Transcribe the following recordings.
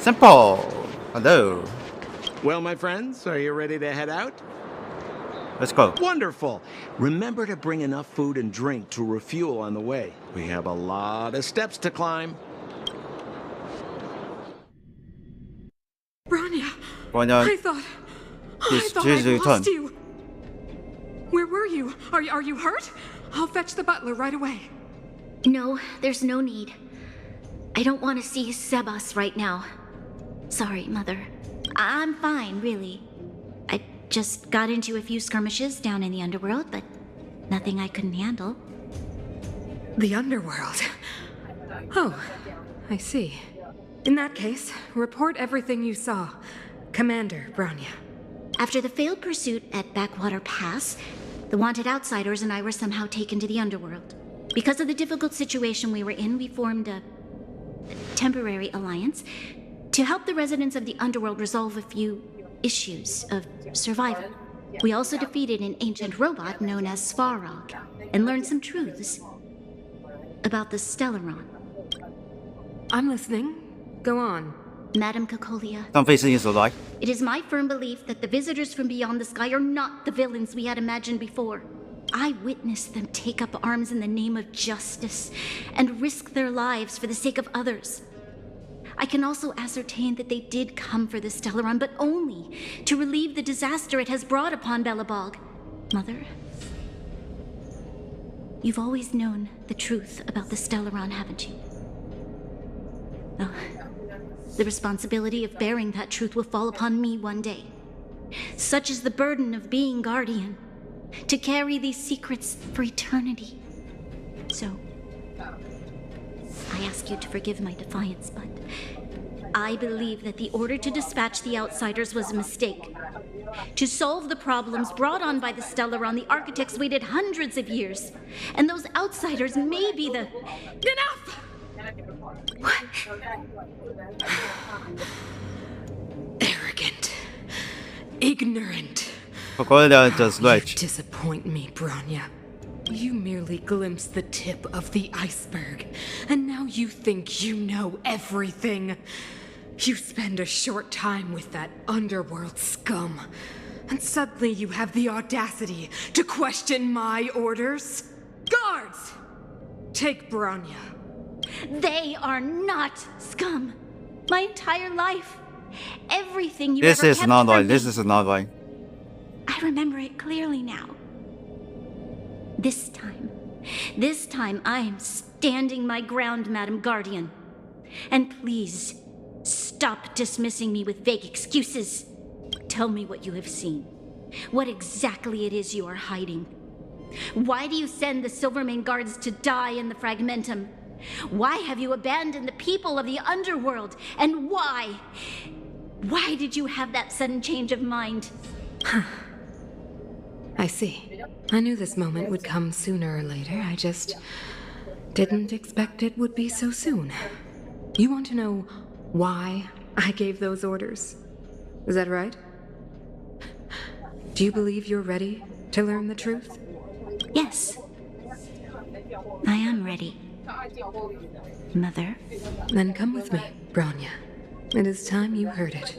Simple. Hello. Well, my friends, are you ready to head out? Let's go. Wonderful. Remember to bring enough food and drink to refuel on the way. We have a lot of steps to climb. Bronya, Bronya, I thought she's I lost returned. you. Where were you? Are you hurt? I'll fetch the butler right away. No, there's no need. I don't want to see Sebas right now. Sorry, Mother. I'm fine, really. I just got into a few skirmishes down in the underworld, but nothing I couldn't handle. The underworld. Oh, I see. In that case, report everything you saw. Commander Bronya. After the failed pursuit at Backwater Pass, the wanted outsiders and I were somehow taken to the underworld. Because of the difficult situation we were in, we formed a temporary alliance to help the residents of the underworld resolve a few issues of survival. We also defeated an ancient robot known as Svarog and learned some truths about the Stellaron. I'm listening. Go on. Madam Cocolia, 当费事情所来。 it is my firm belief that the visitors from beyond the sky are not the villains we had imagined before. I witnessed them take up arms in the name of justice and risk their lives for the sake of others. I can also ascertain that they did come for the Stellaron, but only to relieve the disaster it has brought upon Belobog. Mother, you've always known the truth about the Stellaron, haven't you? Oh, the responsibility of bearing that truth will fall upon me one day. Such is the burden of being guardian, to carry these secrets for eternity. So, I ask you to forgive my defiance, but I believe that the order to dispatch the outsiders was a mistake. To solve the problems brought on by the Stellaron, the architects waited hundreds of years. And those outsiders may be the... Enough! What? Arrogant. Ignorant. Cocolia just You right. disappoint me, Bronya. You merely glimpsed the tip of the iceberg, and now you think you know everything. You spend a short time with that underworld scum, and suddenly you have the audacity to question my orders? Guards! Take Bronya. They are not scum. My entire life, everything you This ever is kept not from right. me. This is not right. I remember it clearly now. This time I am standing my ground, Madam Guardian. And please, stop dismissing me with vague excuses. Tell me what you have seen. What exactly it is you are hiding. Why do you send the Silvermane guards to die in the Fragmentum? Why have you abandoned the people of the underworld? And why? Why did you have that sudden change of mind? I see. I knew this moment would come sooner or later. I just didn't expect it would be so soon. You want to know why I gave those orders? Is that right? Do you believe you're ready to learn the truth? Yes. I am ready. Mother. Then come with me, Bronya. It is time you heard it.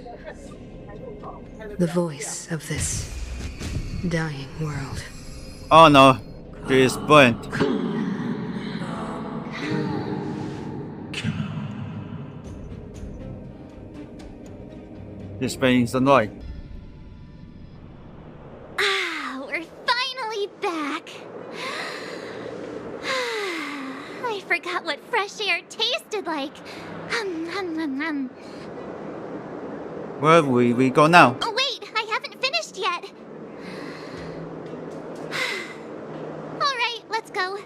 The voice of this dying world. Oh no. She is burnt. She's being annoyed. Ah, we're finally back. I forgot what fresh air tasted like. Where will we go now? Oh, wait, I haven't finished yet. All right, let's go.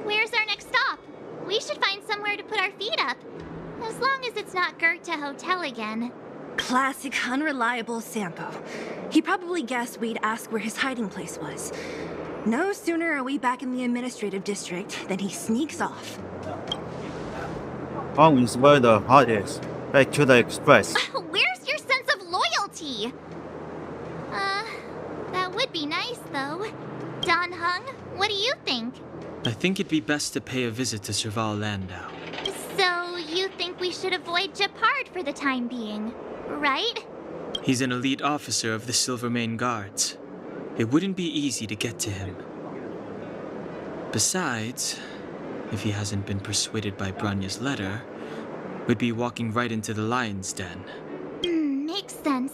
Where's our next stop? We should find somewhere to put our feet up. As long as it's not Goethe Hotel again. Classic unreliable Sampo. He probably guessed we'd ask where his hiding place was. No sooner are we back in the administrative district than he sneaks off. Home is where the heart is. Back to the express. Where's your sense of loyalty? That would be nice, though. Don Hung, what do you think? I think it'd be best to pay a visit to Serval Landau. So, you think we should avoid Gepard for the time being, right? He's an elite officer of the Silvermane Guards. It wouldn't be easy to get to him. Besides, if he hasn't been persuaded by Branya's letter, we'd be walking right into the lion's den. Makes sense.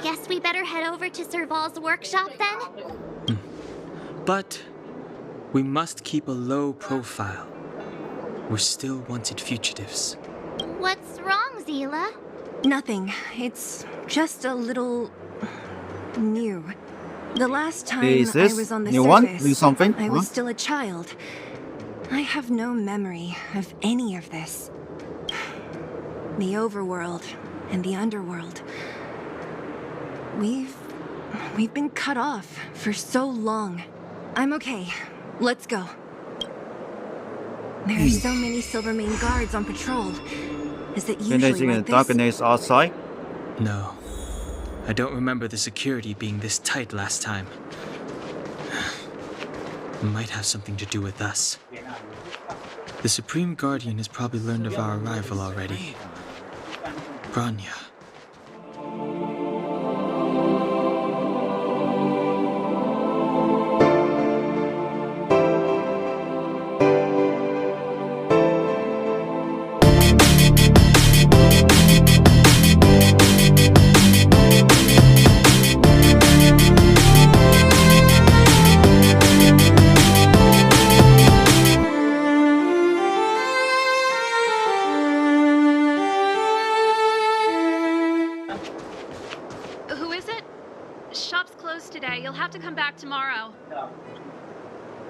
Guess we better head over to Serval's workshop then? But we must keep a low profile. We're still wanted fugitives. What's wrong, Zila? Nothing. It's just a little new. The last time Is I this was on the new one? surface, New something? I Huh? was still a child. I have no memory of any of this. The overworld and the underworld. We've been cut off for so long. I'm okay. Let's go. There are so many Silvermane guards on patrol. Is it usually Managing the like this? darkness outside? No. I don't remember the security being this tight last time. It might have something to do with us. The Supreme Guardian has probably learned of our arrival already. Branya. Who is it? Shop's closed today. You'll have to come back tomorrow.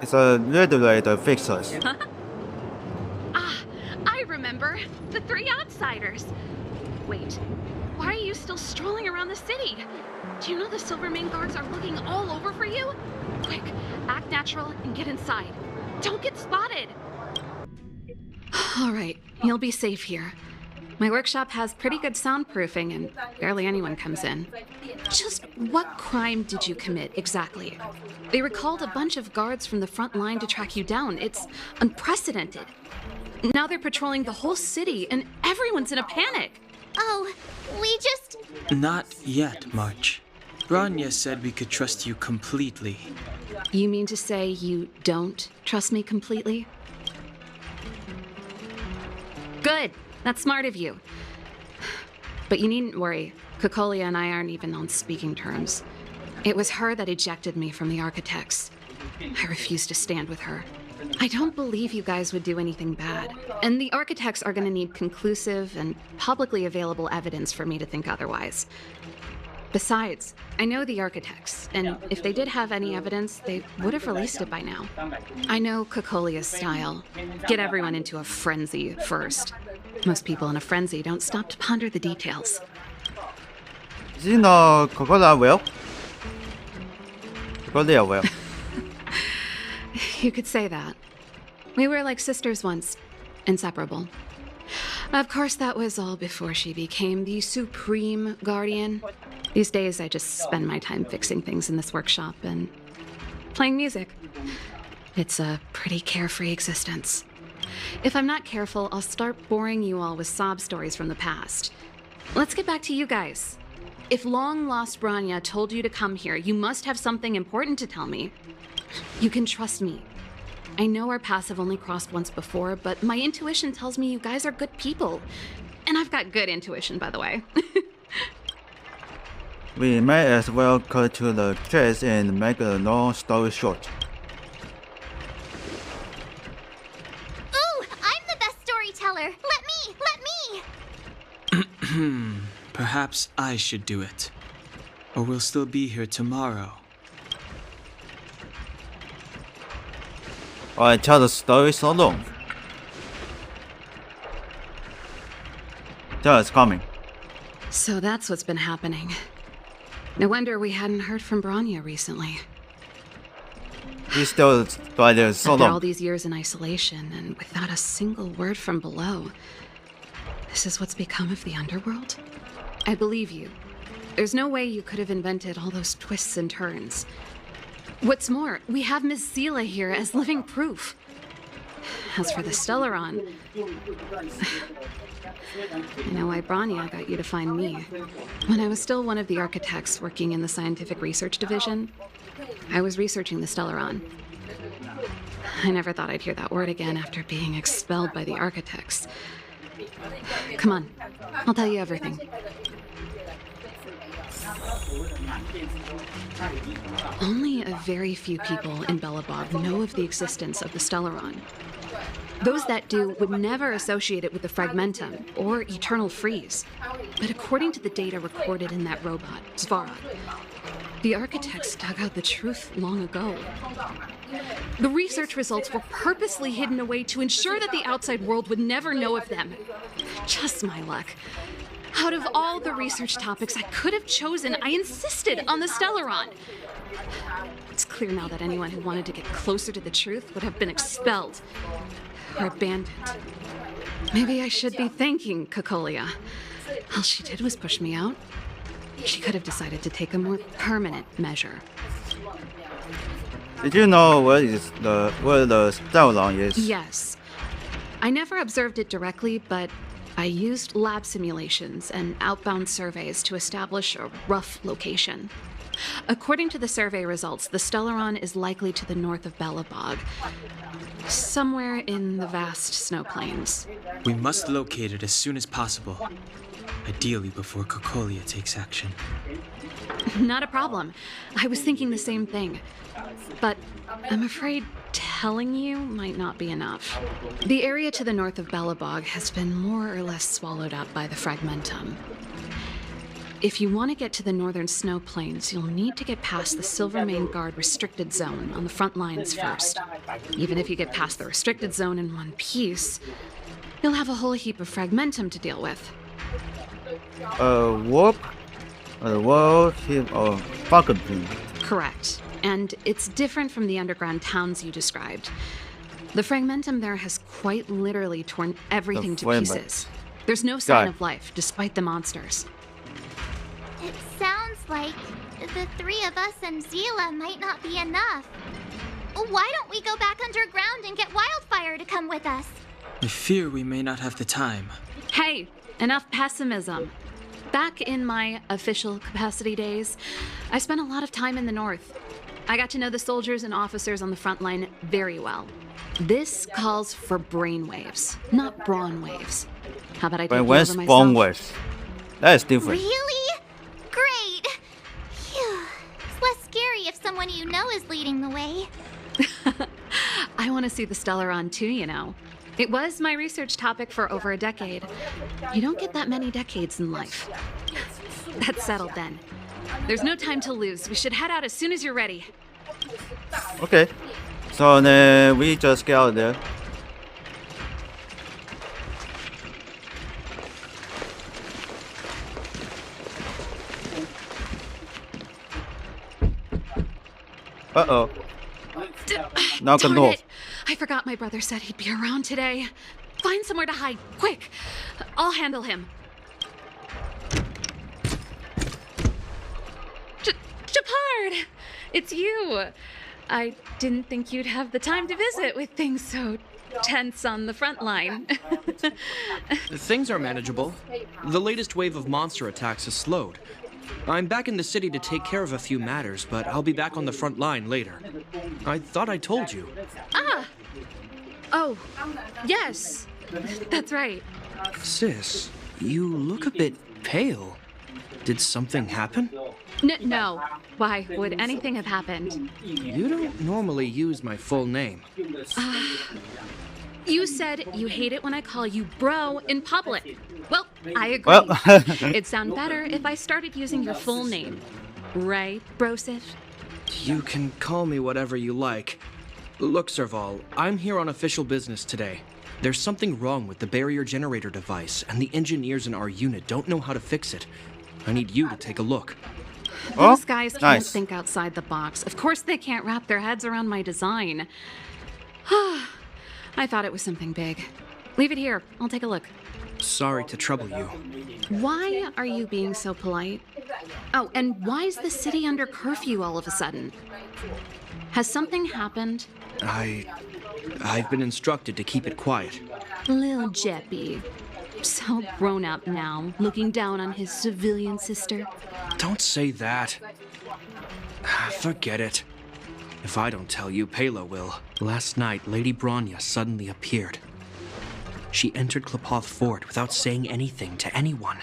It's a regulator fixers. Ah, I remember. The three outsiders. Wait, why are you still strolling around the city? Do you know the Silvermane guards are looking all over for you? Quick, act natural and get inside. Don't get spotted. All right, you'll be safe here. My workshop has pretty good soundproofing and barely anyone comes in. Just what crime did you commit exactly? They recalled a bunch of guards from the front line to track you down. It's unprecedented. Now they're patrolling the whole city and everyone's in a panic. Oh, we just... Not yet, March. Branya said we could trust you completely. You mean to say you don't trust me completely? Good. That's smart of you. But you needn't worry. Kokolia and I aren't even on speaking terms. It was her that ejected me from the Architects. I refuse to stand with her. I don't believe you guys would do anything bad. And the Architects are going to need conclusive and publicly available evidence for me to think otherwise. Besides, I know the Architects, and if they did have any evidence, they would have released it by now. I know Kokolia's style. Get everyone into a frenzy first. Most people in a frenzy don't stop to ponder the details. Do you know Kokola well? Kokolia well. You could say that. We were like sisters once, inseparable. Of course, that was all before she became the Supreme Guardian. These days, I just spend my time fixing things in this workshop and playing music. It's a pretty carefree existence. If I'm not careful, I'll start boring you all with sob stories from the past. Let's get back to you guys. If long-lost Branya told you to come here, you must have something important to tell me. You can trust me. I know our paths have only crossed once before, but my intuition tells me you guys are good people. And I've got good intuition, by the way. We may as well cut to the chase and make a long story short. Ooh, I'm the best storyteller. Let me. Perhaps I should do it. Or we'll still be here tomorrow. I tell the story so long. Tell it's coming. So that's what's been happening. No wonder we hadn't heard from Branya recently. We still by there so After all long. these years in isolation and without a single word from below, this is what's become of the underworld? I believe you. There's no way you could have invented all those twists and turns. What's more, we have Miss Zila here as living proof. as for the Stellaron, I know why Bronya got you to find me. When I was still one of the architects working in the scientific research division, I was researching the Stellaron. I never thought I'd hear that word again after being expelled by the architects. Come on, I'll tell you everything. Only a very few people in Belobog know of the existence of the Stellaron. Those that do would never associate it with the Fragmentum or Eternal Freeze. But according to the data recorded in that robot, Svarog, the architects dug out the truth long ago. The research results were purposely hidden away to ensure that the outside world would never know of them. Just my luck. Out of all the research topics I could have chosen, I insisted on the Stellaron. It's clear now that anyone who wanted to get closer to the truth would have been expelled or abandoned. Maybe I should be thanking Cocolia. All she did was push me out. She could have decided to take a more permanent measure. Did you know where the Stellaron is? Yes. I never observed it directly, but I used lab simulations and outbound surveys to establish a rough location. According to the survey results, the Stellaron is likely to the north of Belobog, somewhere in the vast snow plains. We must locate it as soon as possible. Ideally before Cocolia takes action. Not a problem. I was thinking the same thing. But I'm afraid telling you might not be enough. The area to the north of Belobog has been more or less swallowed up by the Fragmentum. If you want to get to the northern snow plains, you'll need to get past the Silvermane Guard restricted zone on the front lines first. Even if you get past the restricted zone in one piece, you'll have a whole heap of Fragmentum to deal with. Warp? Falcon. Correct. And it's different from the underground towns you described. The Fragmentum there has quite literally torn everything to pieces. There's no sign of life, despite the monsters. It sounds like the three of us and Zila might not be enough. Why don't we go back underground and get Wildfire to come with us? I fear we may not have the time. Hey, enough pessimism. Back in my official capacity days, I spent a lot of time in the north. I got to know the soldiers and officers on the front line very well. This calls for brainwaves, not brawn waves. How about I take you over myself? That is different. Really? Great. Phew. It's less scary if someone you know is leading the way. I want to see the Stellaron too, you know. It was my research topic for over a decade. You don't get that many decades in life. That's settled then. There's no time to lose. We should head out as soon as you're ready. Okay. So then we just get out there. Uh-oh. Knock on Darn door. it! I forgot my brother said he'd be around today. Find somewhere to hide, quick! I'll handle him. Shepard! It's you! I didn't think you'd have the time to visit with things so tense on the front line. Things are manageable. The latest wave of monster attacks has slowed. I'm back in the city to take care of a few matters, but I'll be back on the front line later. I thought I told you. Ah! Oh, yes. That's right. Sis, you look a bit pale. Did something happen? No. Why would anything have happened? You don't normally use my full name. You said you hate it when I call you bro in public. Well, I agree. Well. It'd sound better if I started using your full name. Right, Brosif? You can call me whatever you like. Look, Serval, I'm here on official business today. There's something wrong with the barrier generator device, and the engineers in our unit don't know how to fix it. I need you to take a look. Those guys can't nice. think outside the box. Of course they can't wrap their heads around my design. I thought it was something big. Leave it here. I'll take a look. Sorry to trouble you. Why are you being so polite? Oh, and why is the city under curfew all of a sudden? Has something happened? I I've been instructed to keep it quiet. Lil Jeppy. So grown up now, looking down on his civilian sister. Don't say that. Forget it. If I don't tell you, Pela will. Last night, Lady Bronya suddenly appeared. She entered Klepoth Fort without saying anything to anyone.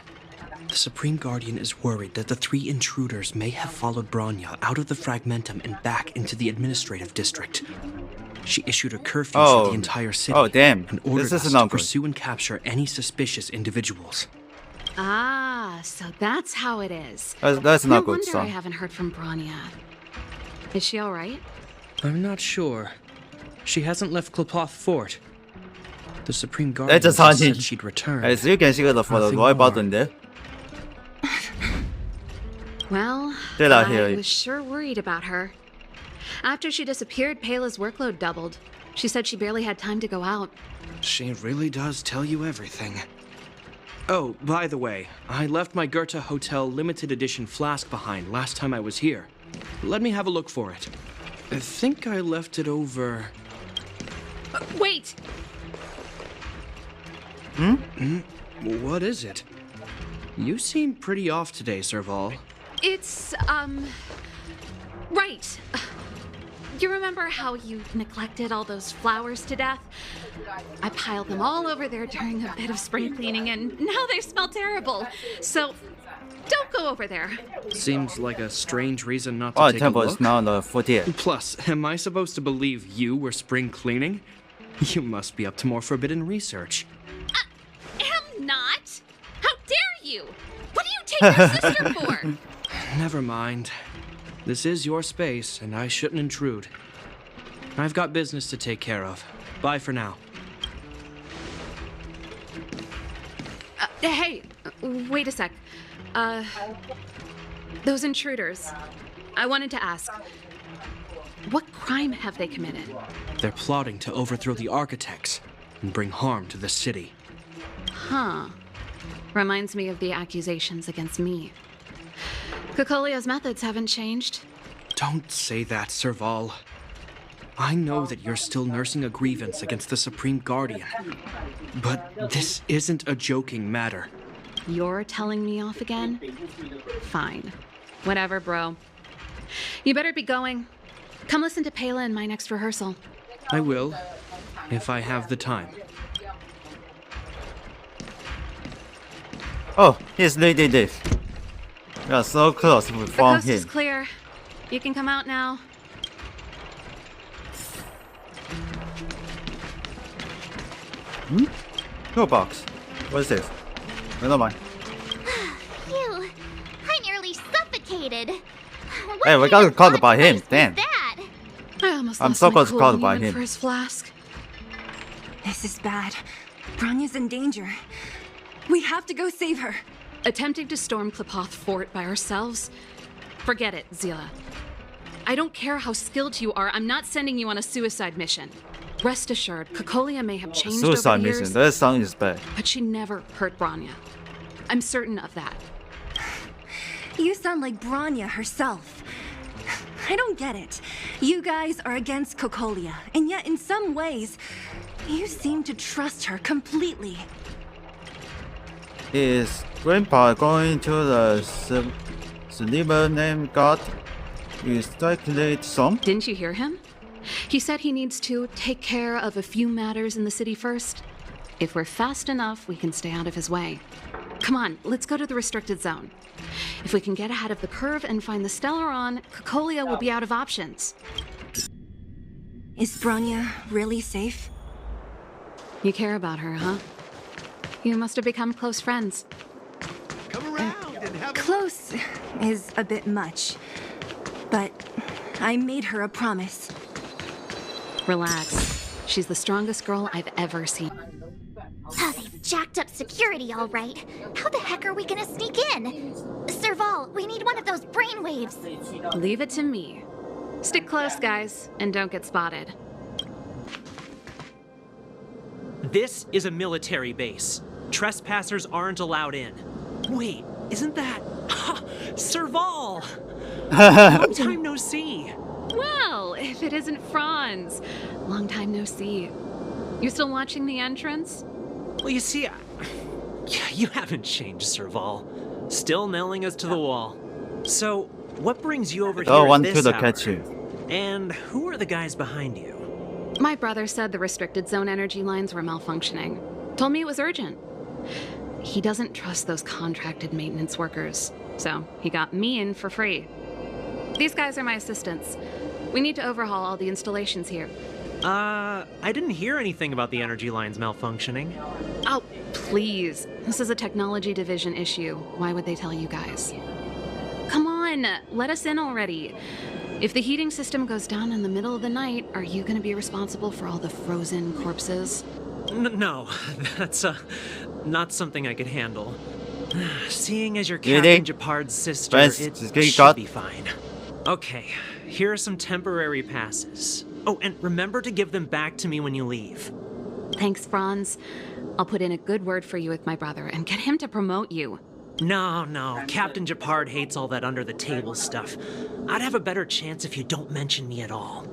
The Supreme Guardian is worried that the 3 intruders may have followed Bronya out of the Fragmentum and back into the administrative district. She issued a curfew for the entire city. Oh, damn. And ordered This us is to not good. pursue and capture any suspicious individuals. Ah, so that's how it is. That's No not good, wonder I son. haven't heard from Bronya. Is she all right? I'm not sure. She hasn't left Klepoth Fort. The Supreme Guardian just just hunting. said she'd return. As you can see the for the Nothing right more. button there. Well, Did I I hear you? was sure worried about her. After she disappeared, Pela's workload doubled. She said she barely had time to go out. She really does tell you everything. Oh, by the way, I left my Goethe Hotel limited edition flask behind last time I was here. Let me have a look for it. I think I left it over... Wait! What is it? You seem pretty off today, Serval. It's, right. You remember how you neglected all those flowers to death? I piled them all over there during a bit of spring cleaning, and now they smell terrible. So, don't go over there. Seems like a strange reason not to Oh, take a temple look. is now on the 40th. Plus, am I supposed to believe you were spring cleaning? You must be up to more forbidden research. Am not. How dare you? What do you take your sister for? Never mind. This is your space, and I shouldn't intrude. I've got business to take care of. Bye for now. Hey, wait a sec. Those intruders. I wanted to ask, what crime have they committed? They're plotting to overthrow the architects and bring harm to the city. Huh. Reminds me of the accusations against me. Cocolia's methods haven't changed. Don't say that, Serval. I know that you're still nursing a grievance against the Supreme Guardian. But this isn't a joking matter. You're telling me off again? Fine. Whatever, bro. You better be going. Come listen to Pela in my next rehearsal. I will, if I have the time. Oh, he's leading this. We are so close The from coast is him. clear. You can come out now. Toolbox. What is this? Oh, never mind. Phew. I nearly suffocated. What Hey, we kind got of caught by odd him. place was Damn. that? I almost I'm lost so my close cool caught when by he went him. for his flask. This is bad. Bronya's in danger. We have to go save her. Attempting to storm Klepoth Fort by ourselves? Forget it, Zila. I don't care how skilled you are, I'm not sending you on a suicide mission. Rest assured, Cocolia may have changed Suicide over the mission. years, That sound is bad. but she never hurt Bronya. I'm certain of that. You sound like Bronya herself. I don't get it. You guys are against Cocolia, and yet in some ways, you seem to trust her Is Grandpa going to the Silver Name God? You speculate some? Didn't you hear him? He said he needs to take care of a few matters in the city first. If we're fast enough, we can stay out of his way. Come on, let's go to the restricted zone. If we can get ahead of the curve and find the Stellaron, Cocolia will be out of options. Is Bronya really safe? You care about her, huh? You must have become close friends. Come around and have Close is a bit much, but I made her a promise. Relax. She's the strongest girl I've ever seen. Oh, they've jacked up security, all right. How the heck are we gonna sneak in? Serval, we need one of those brainwaves. Leave it to me. Stick close, guys, and don't get spotted. This is a military base. Trespassers aren't allowed in. Wait, isn't that... Serval! Long time no see. Well, if it isn't Franz. Long time no see. You still watching the entrance? Well, you see, you haven't changed, Serval. Still nailing us to the wall. So, what brings you over here Don't at want this to hour? catch you. And who are the guys behind you? My brother said the restricted zone energy lines were malfunctioning. Told me it was urgent. He doesn't trust those contracted maintenance workers, so he got me in for free. These guys are my assistants. We need to overhaul all the installations here. I didn't hear anything about the energy lines malfunctioning. Oh, please. This is a technology division issue. Why would they tell you guys? Come on, let us in already. If the heating system goes down in the middle of the night, are you going to be responsible for all the frozen corpses? No, that's not something I could handle. Seeing as you're Really? Captain Japard's sister, Friends, it just getting should got- be fine. Okay, here are some temporary passes. Oh, and remember to give them back to me when you leave. Thanks, Franz. I'll put in a good word for you with my brother and get him to promote you. No, Captain Japard hates all that under-the-table stuff. I'd have a better chance if you don't mention me at all.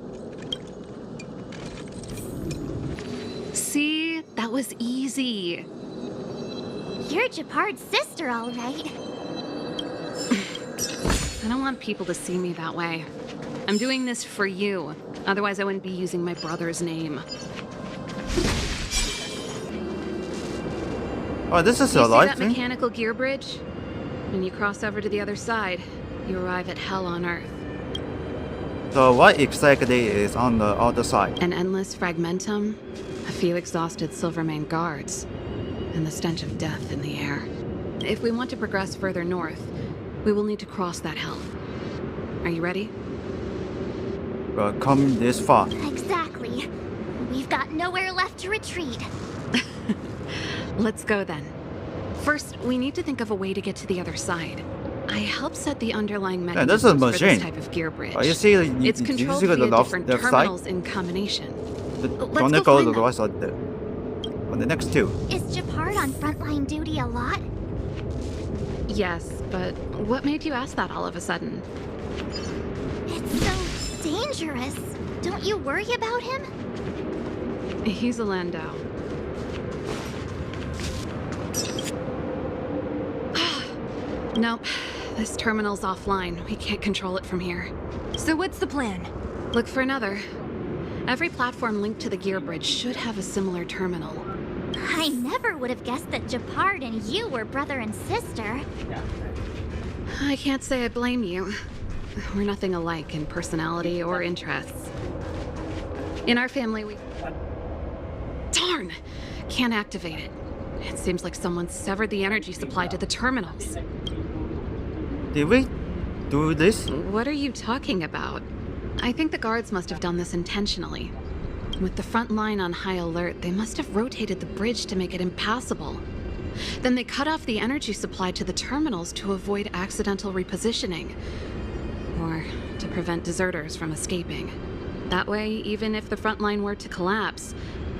See? That was easy. You're Japard's sister, all right. I don't want people to see me that way. I'm doing this for you. Otherwise, I wouldn't be using my brother's name. Oh, this is You a see live that thing? mechanical gear bridge? When you cross over to the other side, you arrive at Hell on Earth. So what exactly is on the other side? An endless fragmentum, a few exhausted Silvermane guards, and the stench of death in the air. If we want to progress further north, we will need to cross that hell. Are you ready? Come this far. Exactly. We've got nowhere left to retreat. Let's go then. First, we need to think of a way to get to the other side. I helped set the underlying Yeah, this is a mechanisms for this machine. type of gear bridge. Oh, you see, It's you controlled see via the different left side? terminals in combination. Don't Let's go go to find the them. right side there. On the next two. Is Japard on frontline duty a lot? Yes, but what made you ask that all of a sudden? It's so dangerous. Don't you worry about him? He's a Landau. Nope. This terminal's offline. We can't control it from here. So what's the plan? Look for another. Every platform linked to the gear bridge should have a similar terminal. I never would have guessed that Japard and you were brother and sister. I can't say I blame you. We're nothing alike in personality or interests. In our family, we... Darn! Can't activate it. It seems like someone severed the energy supply to the terminals. Did we do this? What are you talking about? I think the guards must have done this intentionally. With the front line on high alert, they must have rotated the bridge to make it impassable. Then they cut off the energy supply to the terminals to avoid accidental repositioning. Or to prevent deserters from escaping. That way, even if the front line were to collapse,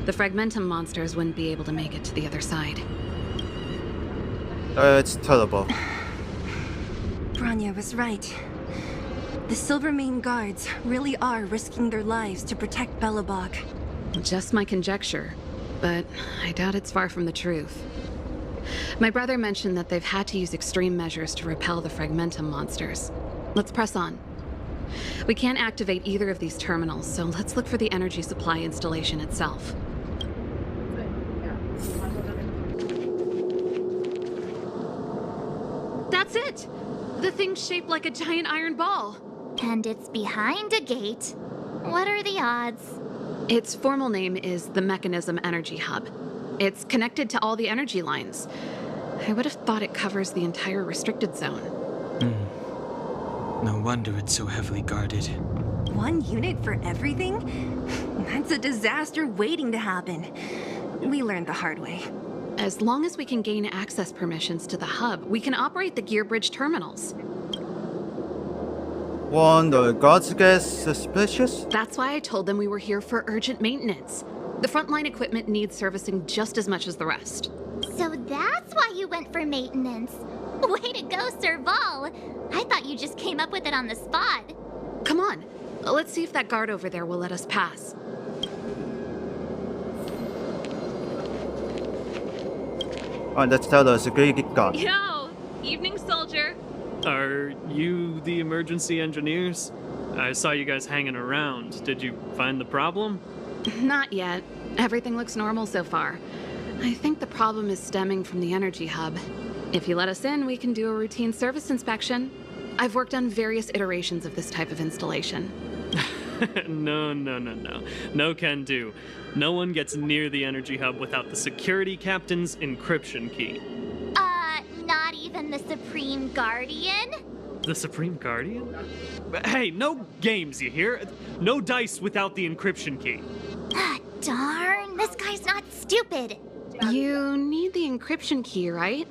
the Fragmentum monsters wouldn't be able to make it to the other side. It's terrible. Bronya was right. The Silvermane guards really are risking their lives to protect Belobog. Just my conjecture, but I doubt it's far from the truth. My brother mentioned that they've had to use extreme measures to repel the Fragmentum monsters. Let's press on. We can't activate either of these terminals, so let's look for the energy supply installation itself. That's it! The thing's shaped like a giant iron ball. And it's behind a gate. What are the odds? Its formal name is the Mechanism Energy Hub. It's connected to all the energy lines. I would have thought it covers the entire restricted zone. No wonder it's so heavily guarded. One unit for everything? That's a disaster waiting to happen. We learned the hard way. As long as we can gain access permissions to the hub, we can operate the gear bridge terminals. When the guards get suspicious? That's why I told them we were here for urgent maintenance. The frontline equipment needs servicing just as much as the rest. So that's why you went for maintenance. Way to go, Serval. I thought you just came up with it on the spot. Come on, Let's see if that guard over there will let us pass. Alright, let's tell the security guard. Yo! Evening, soldier. Are you the emergency engineers? I saw you guys hanging around. Did you find the problem? Not yet. Everything looks normal so far. I think the problem is stemming from the energy hub. If you let us in, we can do a routine service inspection. I've worked on various iterations of this type of installation. No. No can do. No one gets near the energy hub without the security captain's encryption key. Not even the Supreme Guardian? The Supreme Guardian? Hey, no games, you hear? No dice without the encryption key. Ah, darn, this guy's not stupid. You need the encryption key, right?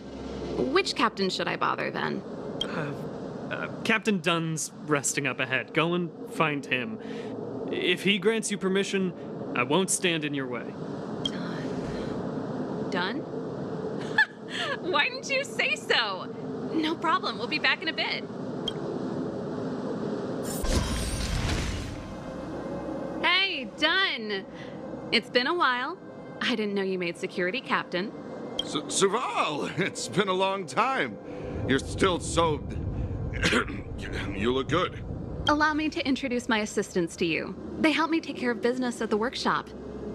Which captain should I bother then? Captain Dunn's resting up ahead. Go and find him. If he grants you permission, I won't stand in your way. Done? Why didn't you say so? No problem, we'll be back in a bit. Hey, Dunn! It's been a while. I didn't know you made security captain. Serval, it's been a long time. You're still so... You look good. Allow me to introduce my assistants to you. They help me take care of business at the workshop.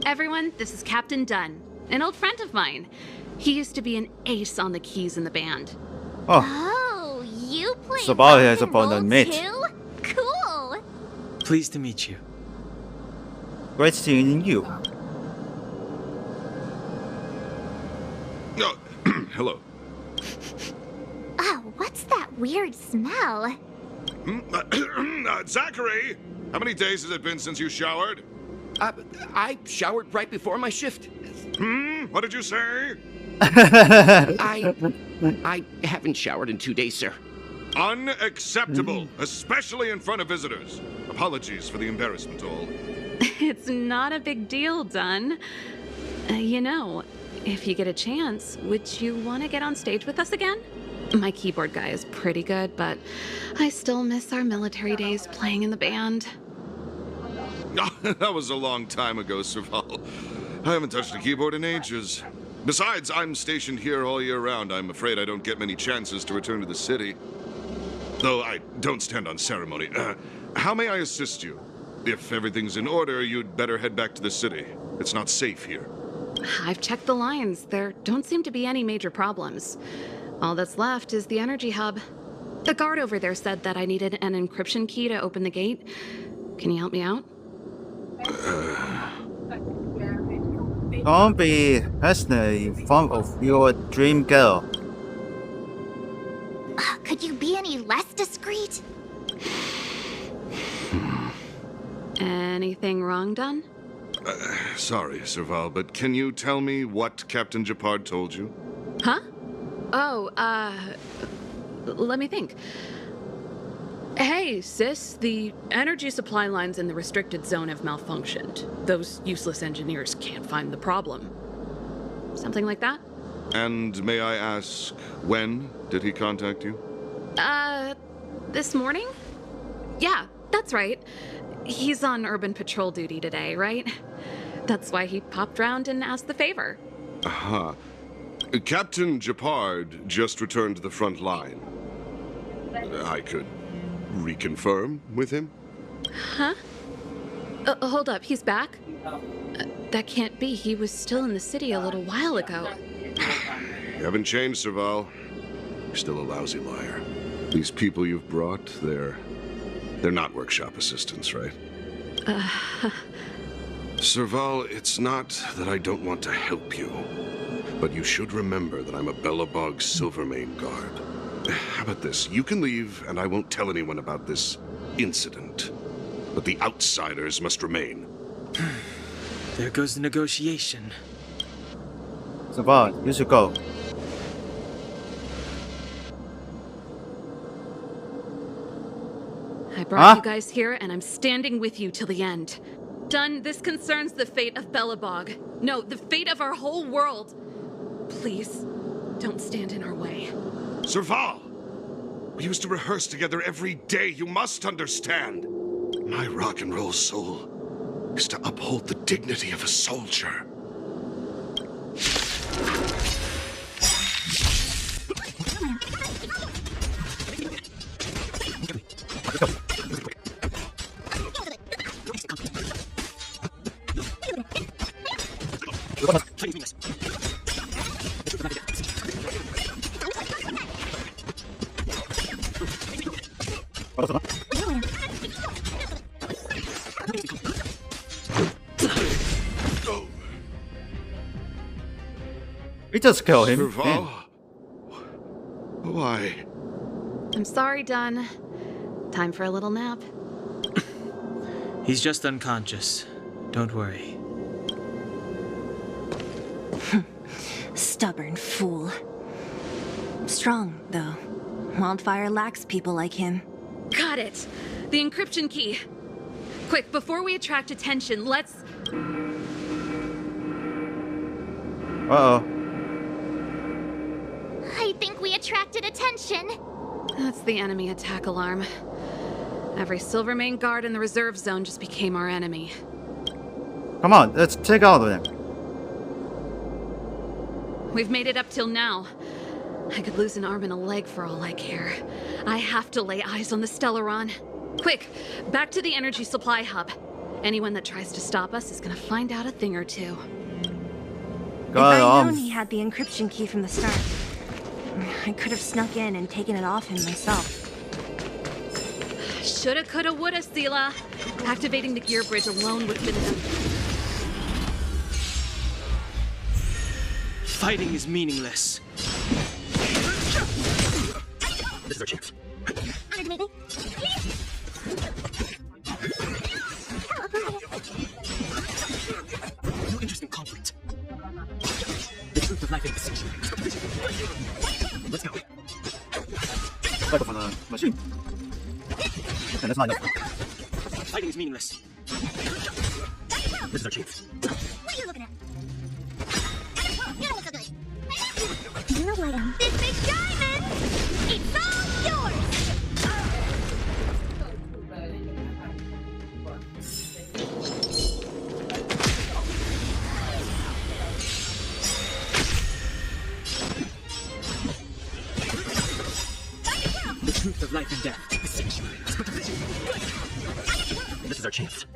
Everyone, this is Captain Dunn, an old friend of mine. He used to be an ace on the keys in the band. Oh, you play Serval rock has and upon roll the mate. too? Cool. Pleased to meet you. Great seeing you. Oh, hello. Oh, what's that weird smell? Zachary, how many days has it been since you showered? I showered right before my shift. What did you say? I haven't showered in 2 days, sir. Unacceptable, especially in front of visitors. Apologies for the embarrassment, all. It's not a big deal, Dunn. You know, if you get a chance, would you want to get on stage with us again? My keyboard guy is pretty good, but I still miss our military days playing in the band. That was a long time ago, Serval. I haven't touched a keyboard in ages. Besides, I'm stationed here all year round. I'm afraid I don't get many chances to return to the city. Though I don't stand on ceremony. How may I assist you? If everything's in order, you'd better head back to the city. It's not safe here. I've checked the lines. There don't seem to be any major problems. All that's left is the energy hub. The guard over there said that I needed an encryption key to open the gate. Can you help me out? Don't be hesitant in front of your dream girl. Could you be any less discreet? Anything wrong, Dunn? Sorry, Serval, but can you tell me what Captain Gepard told you? Huh? Oh, let me think. Hey, sis, the energy supply lines in the restricted zone have malfunctioned. Those useless engineers can't find the problem. Something like that? And may I ask, when did he contact you? This morning? Yeah, that's right. He's on urban patrol duty today, right? That's why he popped round and asked the favor. Aha. Captain Gepard just returned to the front line. I could reconfirm with him? Huh? Hold up, he's back? That can't be. He was still in the city a little while ago. You haven't changed, Serval. You're still a lousy liar. These people you've brought, they're not workshop assistants, right? Serval, it's not that I don't want to help you, but you should remember that I'm a Belobog Silvermane guard. How about this? You can leave, and I won't tell anyone about this incident. But the outsiders must remain. There goes the negotiation. Serval, you should go. I brought you guys here, and I'm standing with you till the end. Dunn, this concerns the fate of Belobog. No, the fate of our whole world. Please, don't stand in our way. Serval! We used to rehearse together every day. You must understand. My rock and roll soul is to uphold the dignity of a soldier. We just kill him. Serval? Why? I'm sorry, Dunn. Time for a little nap. He's just unconscious. Don't worry. Stubborn fool. Strong, though. Wildfire lacks people like him. Got it! The encryption key. Quick, before we attract attention, let's... Uh-oh. I think we attracted attention. That's the enemy attack alarm. Every Silvermane guard in the reserve zone just became our enemy. Come on, let's take out of them. We've made it up till now. I could lose an arm and a leg for all I care. I have to lay eyes on the Stellaron. Quick, back to the energy supply hub. Anyone that tries to stop us is gonna find out a thing or two. If I'd known he had the encryption key from the start, I could have snuck in and taken it off him myself. Shoulda, coulda, woulda, Seela. Activating the gear bridge alone would have been enough. Fighting is meaningless. This is our chance. No interest in conflict. The truth of life in this. Let's go. Back up on the machine. And that's not enough. Fighting is meaningless. This is our chance. What are you looking at? You don't look so good. You're welcome. This big diamond! It's all yours! The truth of life and death. This is our chance.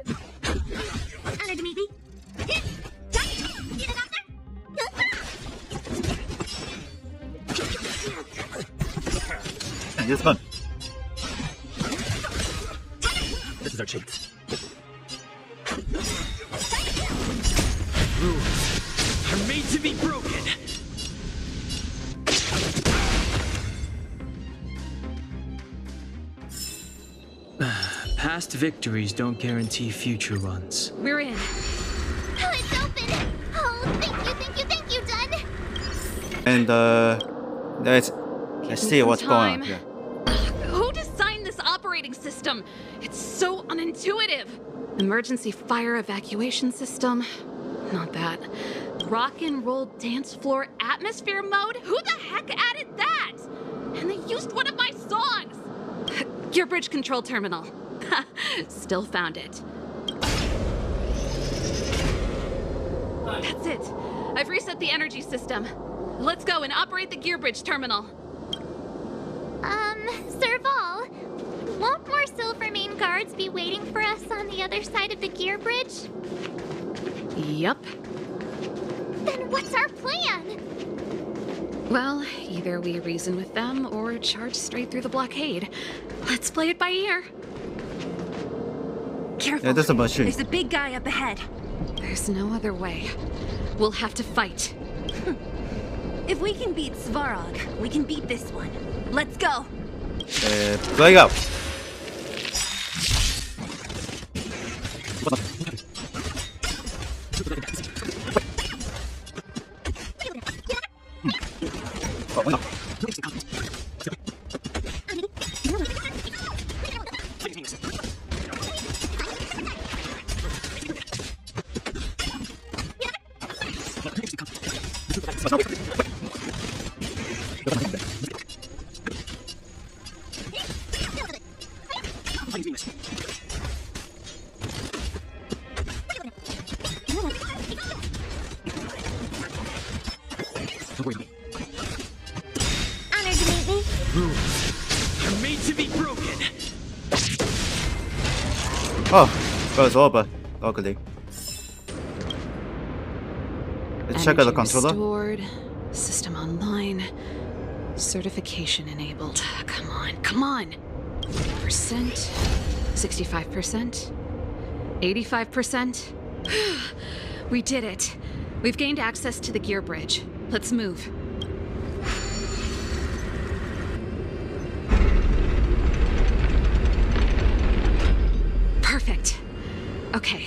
And it's done. This is our chance. Rules are made to be broken. Past victories don't guarantee future ones. We're in. Oh, it's open! Oh, thank you, Dunn! And let's see what's going on here. Who designed this operating system? It's so unintuitive. Emergency fire evacuation system? Not that. Rock and roll dance floor atmosphere mode? Who the heck added that? And they used one of my songs! Gear bridge control terminal. Still found it. That's it. I've reset the energy system. Let's go and operate the gear bridge terminal. Serval, won't more Silvermane guards be waiting for us on the other side of the gear bridge? Yup. Then what's our plan? Well, either we reason with them or charge straight through the blockade. Let's play it by ear. Careful. Yeah, there's a machine. There's a big guy up ahead. There's no other way. We'll have to fight. If we can beat Svarog, we can beat this one. Let's go. Play go. Oh, no. Rules are made to be broken. Oh, goes over. Luckily. Let's check out the Energy controller. Restored, system online, certification enabled. Come on, come on. 60%, 65%, 85%. We did it. We've gained access to the gear bridge. Let's move. Perfect. Okay,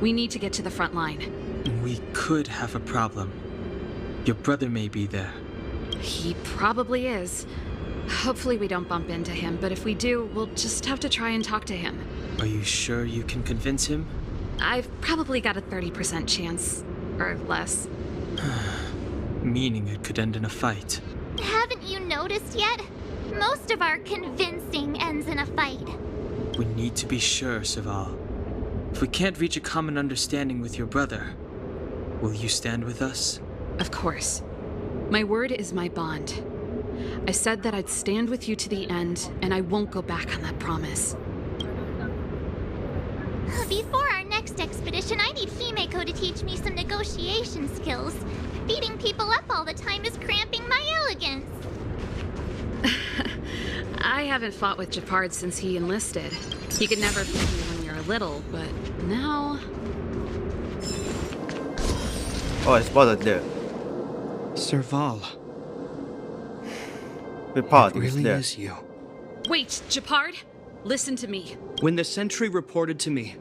we need to get to the front line. We could have a problem. Your brother may be there. He probably is. Hopefully we don't bump into him, but if we do, we'll just have to try and talk to him. Are you sure you can convince him? I've probably got a 30% chance, or less. Meaning it could end in a fight. Haven't you noticed yet? Most of our convincing ends in a fight. We need to be sure, Serval. If we can't reach a common understanding with your brother, will you stand with us? Of course. My word is my bond. I said that I'd stand with you to the end, and I won't go back on that promise. Before our next expedition, I need Himeko to teach me some negotiation skills. Beating people up all the time is cramping my elegance. I haven't fought with Japard since he enlisted. He could never beat you when you were little, but now... Oh, I spotted there. Serval. The part It is really there. is you. Wait, Japard? Listen to me. When the sentry reported to me,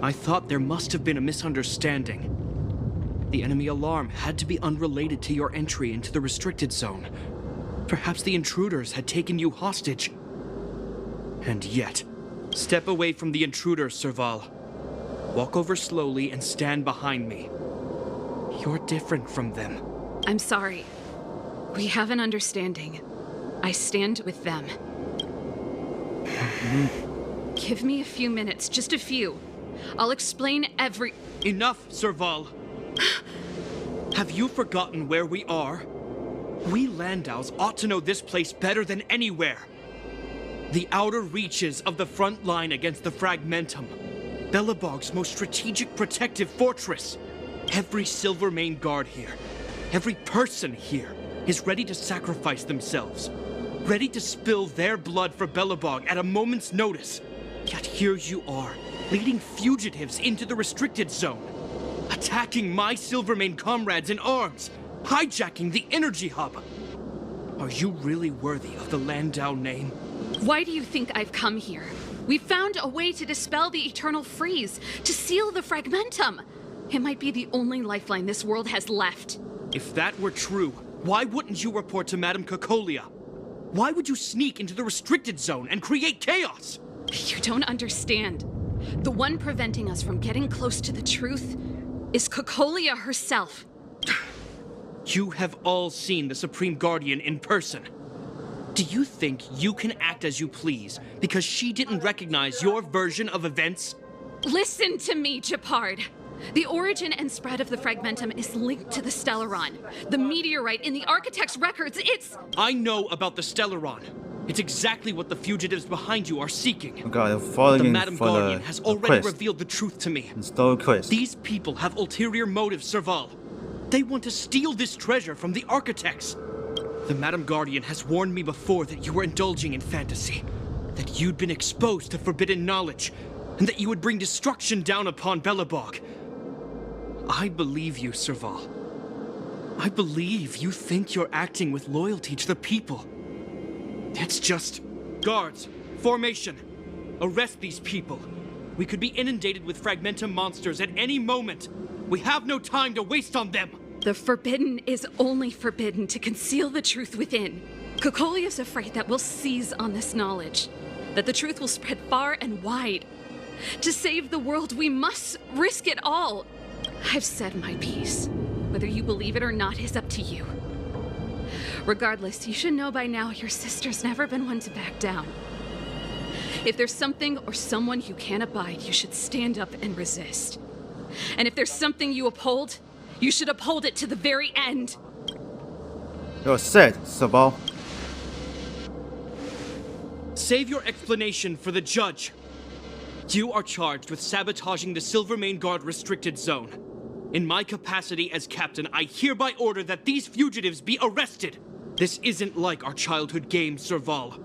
I thought there must have been a misunderstanding. The enemy alarm had to be unrelated to your entry into the restricted zone. Perhaps the intruders had taken you hostage. And yet, step away from the intruders, Serval. Walk over slowly and stand behind me. You're different from them. I'm sorry. We have an understanding. I stand with them. Give me a few minutes, just a few. I'll explain every... Enough, Serval. Have you forgotten where we are? We Landaus ought to know this place better than anywhere. The outer reaches of the front line against the Fragmentum. Belobog's most strategic protective fortress. Every Silvermane guard here, every person here, is ready to sacrifice themselves. Ready to spill their blood for Belobog at a moment's notice. Yet here you are, leading fugitives into the restricted zone. Attacking my Silvermane comrades in arms. Hijacking the energy hub. Are you really worthy of the Landau name? Why do you think I've come here? We found a way to dispel the eternal freeze, to seal the Fragmentum. It might be the only lifeline this world has left. If that were true, why wouldn't you report to Madame Cocolia? Why would you sneak into the restricted zone and create chaos? You don't understand. The one preventing us from getting close to the truth is Cocolia herself. You have all seen the Supreme Guardian in person. Do you think you can act as you please because she didn't recognize your version of events? Listen to me, Japard. The origin and spread of the Fragmentum is linked to the Stellaron. The meteorite in the Architect's records, it's... I know about the Stellaron. It's exactly what the fugitives behind you are seeking. Okay, they're following The Madame for Guardian the has already quest. revealed the truth to me. Install quest. These people have ulterior motives, Serval. They want to steal this treasure from the Architects. The Madame Guardian has warned me before that you were indulging in fantasy. That you'd been exposed to forbidden knowledge. And that you would bring destruction down upon Belobog. I believe you, Serval. I believe you think you're acting with loyalty to the people. It's just... Guards, formation. Arrest these people. We could be inundated with Fragmentum monsters at any moment. We have no time to waste on them. The forbidden is only forbidden to conceal the truth within. Cocolia's afraid that we'll seize on this knowledge. That the truth will spread far and wide. To save the world, we must risk it all. I've said my piece. Whether you believe it or not is up to you. Regardless, you should know by now your sister's never been one to back down. If there's something or someone you can't abide, you should stand up and resist. And if there's something you uphold, you should uphold it to the very end. You're set, Serval. Save your explanation for the judge. You are charged with sabotaging the Silvermane Guard restricted zone. In my capacity as captain, I hereby order that these fugitives be arrested. This isn't like our childhood game, Serval.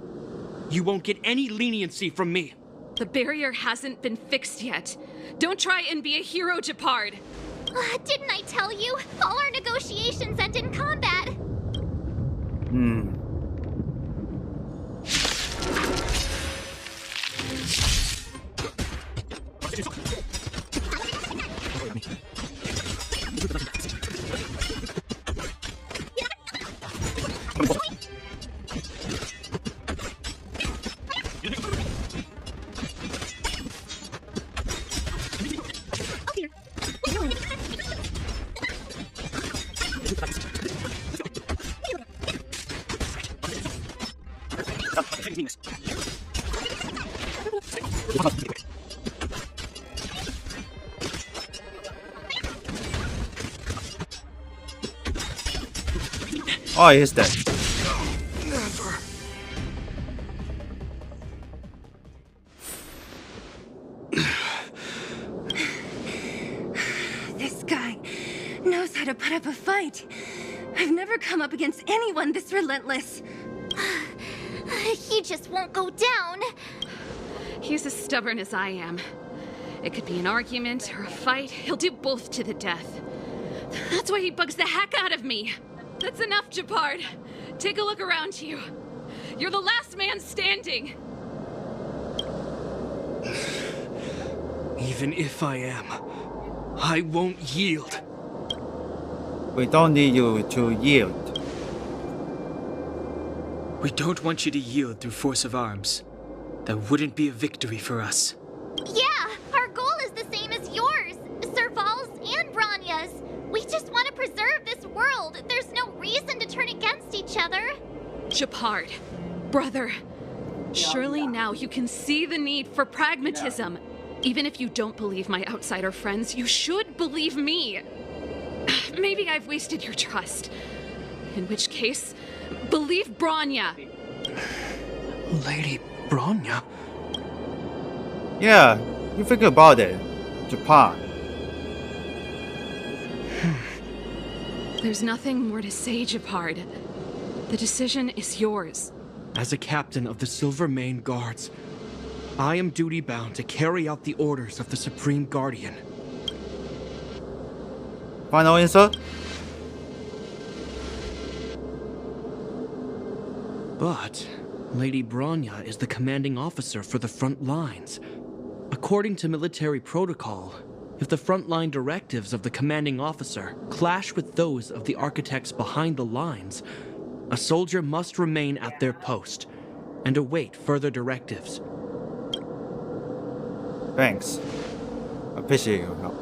You won't get any leniency from me. The barrier hasn't been fixed yet. Don't try and be a hero, Gepard. Didn't I tell you? All our negotiations end in combat. Oh, he's dead. Never. This guy knows how to put up a fight. I've never come up against anyone this relentless. He just won't go down. He's as stubborn as I am. It could be an argument or a fight. He'll do both to the death. That's why he bugs the heck out of me. That's enough, Gepard. Take a look around you. You're the last man standing. Even if I am, I won't yield. We don't need you to yield. We don't want you to yield through force of arms. That wouldn't be a victory for us. Yeah, our goal is the same as yours, Serval's and Bronya's. We just want to preserve this world. There's no reason to turn against each other. Gepard, brother, surely now you can see the need for pragmatism. Even if you don't believe my outsider friends, you should believe me. Maybe I've wasted your trust. In which case, believe Bronya. Lady Bronya? Yeah, you think about it. Japan. There's nothing more to say, Gepard. The decision is yours. As a captain of the Silvermane Guards, I am duty-bound to carry out the orders of the Supreme Guardian. Final answer? But Lady Bronya is the commanding officer for the front lines. According to military protocol, if the frontline directives of the commanding officer clash with those of the architects behind the lines, a soldier must remain at their post and await further directives. Thanks. Appreciate your help.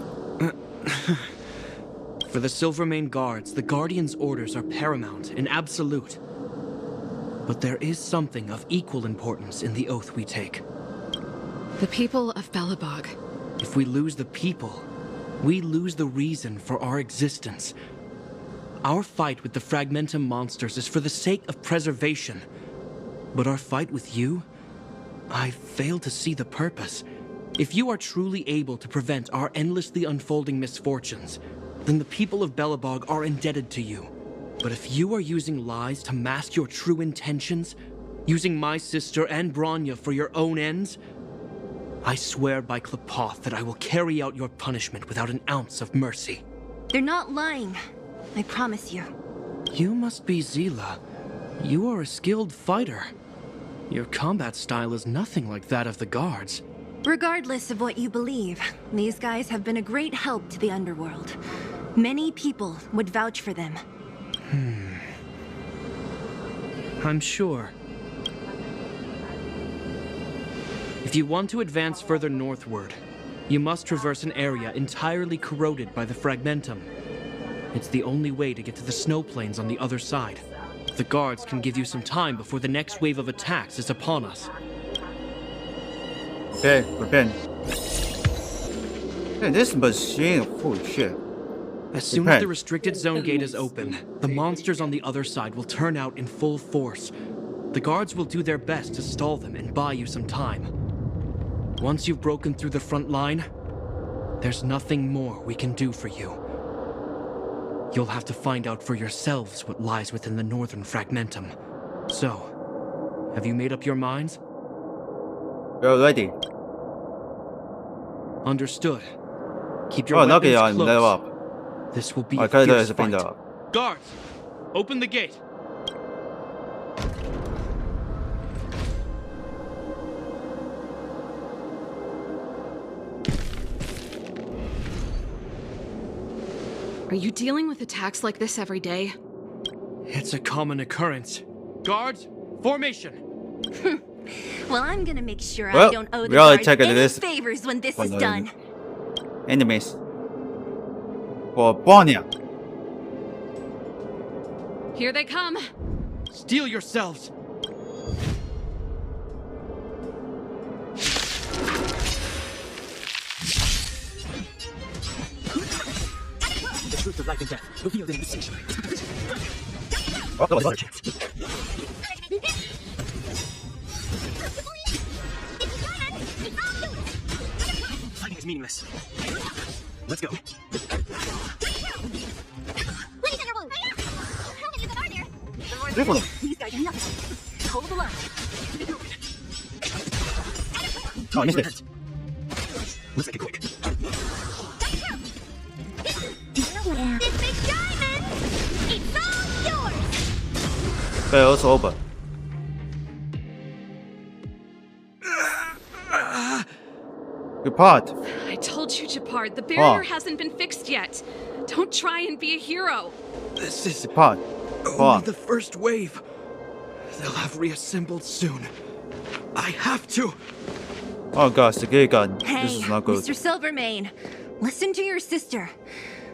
For the Silvermane Guards, the Guardian's orders are paramount and absolute. But there is something of equal importance in the oath we take. The people of Belobog. If we lose the people, we lose the reason for our existence. Our fight with the Fragmentum monsters is for the sake of preservation. But our fight with you? I fail to see the purpose. If you are truly able to prevent our endlessly unfolding misfortunes, then the people of Belobog are indebted to you. But if you are using lies to mask your true intentions, using my sister and Bronya for your own ends, I swear by Klepoth that I will carry out your punishment without an ounce of mercy. They're not lying. I promise you. You must be Zila. You are a skilled fighter. Your combat style is nothing like that of the guards. Regardless of what you believe, these guys have been a great help to the underworld. Many people would vouch for them. I'm sure. If you want to advance further northward, you must traverse an area entirely corroded by the Fragmentum. It's the only way to get to the snow plains on the other side. The guards can give you some time before the next wave of attacks is upon us. Okay, prepare. Hey, this machine, holy shit. As soon as the restricted zone gate is open, the monsters on the other side will turn out in full force. The guards will do their best to stall them and buy you some time. Once you've broken through the front line, there's nothing more we can do for you. You'll have to find out for yourselves what lies within the Northern Fragmentum. So, have you made up your minds? We're ready. Understood. Keep your weapons Nokia close. level up. This will be a Kaito fierce is been fight. up. Guards, open the gate. Are you dealing with attacks like this every day? It's a common occurrence. Guards, formation. Well, I'm gonna make sure Well, I don't owe the we already guards checked any this. favors when this is done. Enemies. For Bronya. Here they come. Steel yourselves. The truth of life and death revealed in the decision. Fighting is meaningless. Let's go. These guys are nothing. Hold the line. Oh, I missed it. Let's make it quick. This big diamond! It's all yours! Battle's over. Depart. I told you, Gepard, the barrier hasn't been fixed yet. Don't try and be a hero. This is Depart. only the first wave. They'll have reassembled soon. I have to. Oh gosh, the gay gun. Hey, This is not good. Mr. Silvermane, listen to your sister.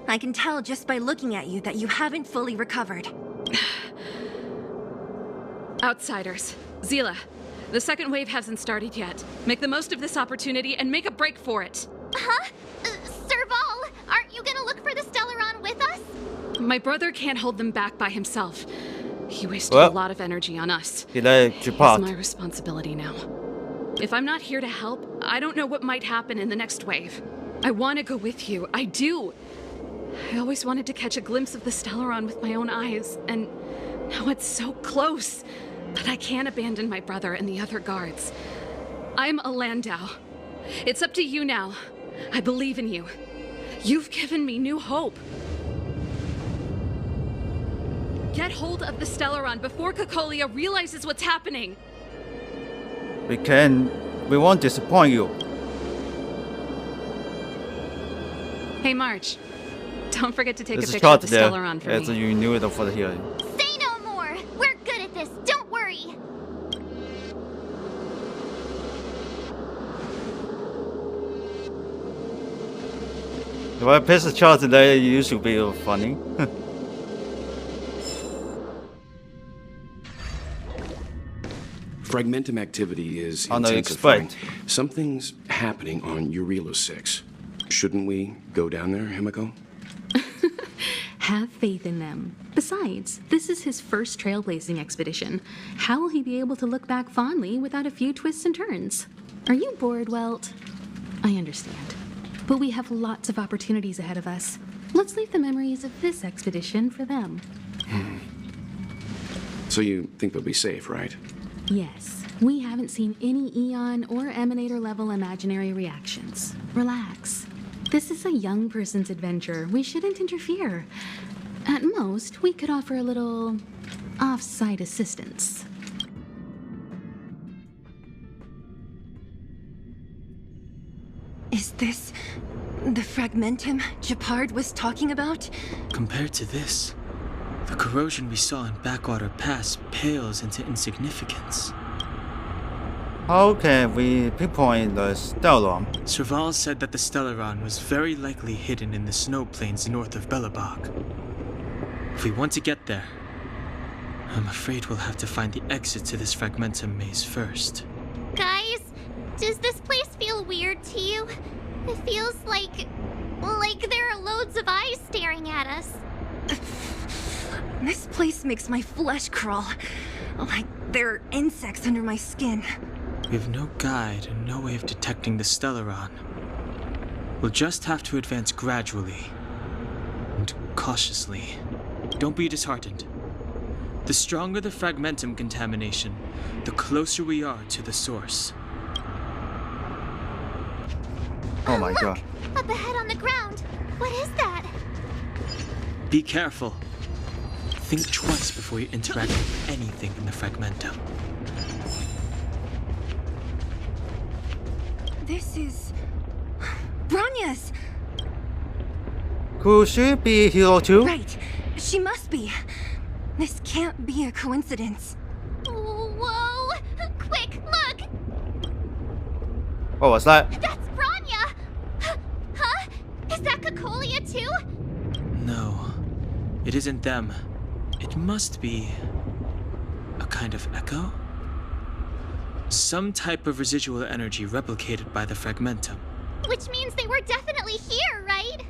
I can tell just by looking at you that you haven't fully recovered. Outsiders. Zila, the second wave hasn't started yet. Make the most of this opportunity and make a break for it. Huh? Serval, aren't you gonna look for the Stellaron with us? My brother can't hold them back by himself. He wasted Well, a lot of energy on us. He let It's depart. my responsibility now. If I'm not here to help, I don't know what might happen in the next wave. I want to go with you. I do. I always wanted to catch a glimpse of the Stellaron with my own eyes, and now it's so close. But I can't abandon my brother and the other guards. I'm a Landau. It's up to you now. I believe in you. You've given me new hope. Get hold of the Stellaron before Cocolia realizes what's happening. We won't disappoint you. Hey, March. Don't forget to take There's a a picture of shot the there. Stellaron for As me. you knew it for the hearing. Say no more! We're good at this, don't worry! If I piss a shot today, you should be funny. Fragmentum activity is On the intensifying. expect. Something's happening on Eurilo 6. Shouldn't we go down there, Himiko? Have faith in them. Besides, this is his first trailblazing expedition. How will he be able to look back fondly without a few twists and turns? Are you bored, Welt? I understand. But we have lots of opportunities ahead of us. Let's leave the memories of this expedition for them. So you think they'll be safe, right? Yes, we haven't seen any Eon or Emanator level imaginary reactions. Relax. This is a young person's adventure. We shouldn't interfere. At most, we could offer a little off-site assistance. Is this the Fragmentum Gepard was talking about? Compared to this, the corrosion we saw in Backwater Pass pales into insignificance. How can we pinpoint the Stellaron? Serval said that the Stellaron was very likely hidden in the snow plains north of Belobog. If we want to get there, I'm afraid we'll have to find the exit to this Fragmentum maze first. Guys, does this place feel weird to you? It feels like there are loads of eyes staring at us. This place makes my flesh crawl. Like There are insects under my skin. We have no guide and no way of detecting the Stellaron. We'll just have to advance gradually and cautiously. Don't be disheartened. The stronger the fragmentum contamination, the closer we are to the source. Oh my Look! god. Up ahead on the ground. What is that? Be careful. Think twice before you interact with anything in the fragmentum. This is... Bronya's! Could she be here too? Right. She must be. This can't be a coincidence. Whoa! Quick, look! What was that? That's Bronya! Huh? Is that Cocolia too? No, it isn't them. It must be a kind of echo? Some type of residual energy replicated by the fragmentum. Which means they were definitely here, right?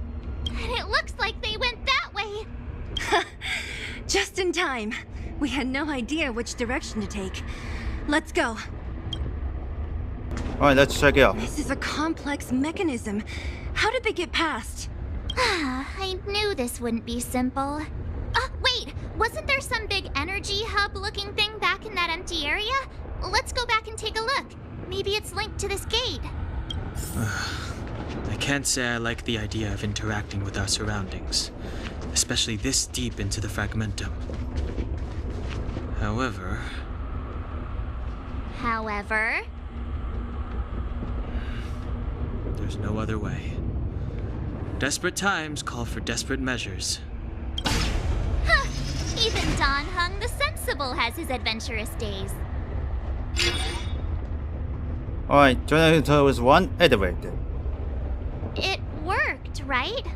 And it looks like they went that way. Just in time. We had no idea which direction to take. Let's go. Alright, let's check it out. This is a complex mechanism. How did they get past? I knew this wouldn't be simple. Wait! Wasn't there some big energy hub-looking thing back in that empty area? Let's go back and take a look. Maybe it's linked to this gate. I can't say I like the idea of interacting with our surroundings, especially this deep into the fragmentum. However, there's no other way. Desperate times call for desperate measures. Even Dan Heng the Sensible has his adventurous days. Alright, generator was one activated. It worked, right?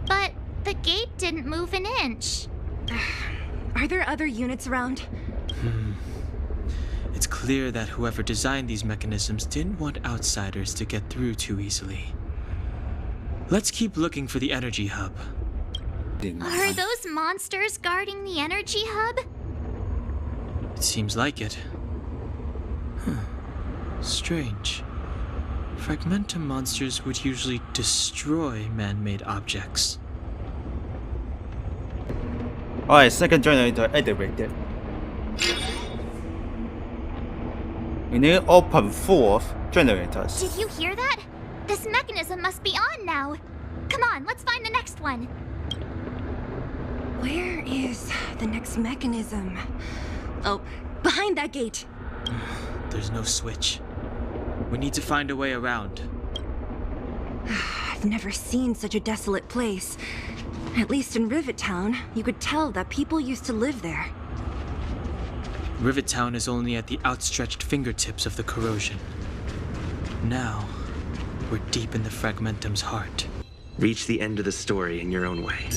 But the gate didn't move an inch. Are there other units around? It's clear that whoever designed these mechanisms didn't want outsiders to get through too easily. Let's keep looking for the energy hub. Are those monsters guarding the energy hub? It seems like it. Strange. Fragmentum monsters would usually destroy man-made objects. Alright, second generator activated. We need to open fourth generators. Did you hear that? This mechanism must be on now. Come on, let's find the next one. Where is the next mechanism? Oh, behind that gate. There's no switch. We need to find a way around. I've never seen such a desolate place. At least in Rivet Town, you could tell that people used to live there. Rivet Town is only at the outstretched fingertips of the corrosion. Now, we're deep in the fragmentum's heart. Reach the end of the story in your own way.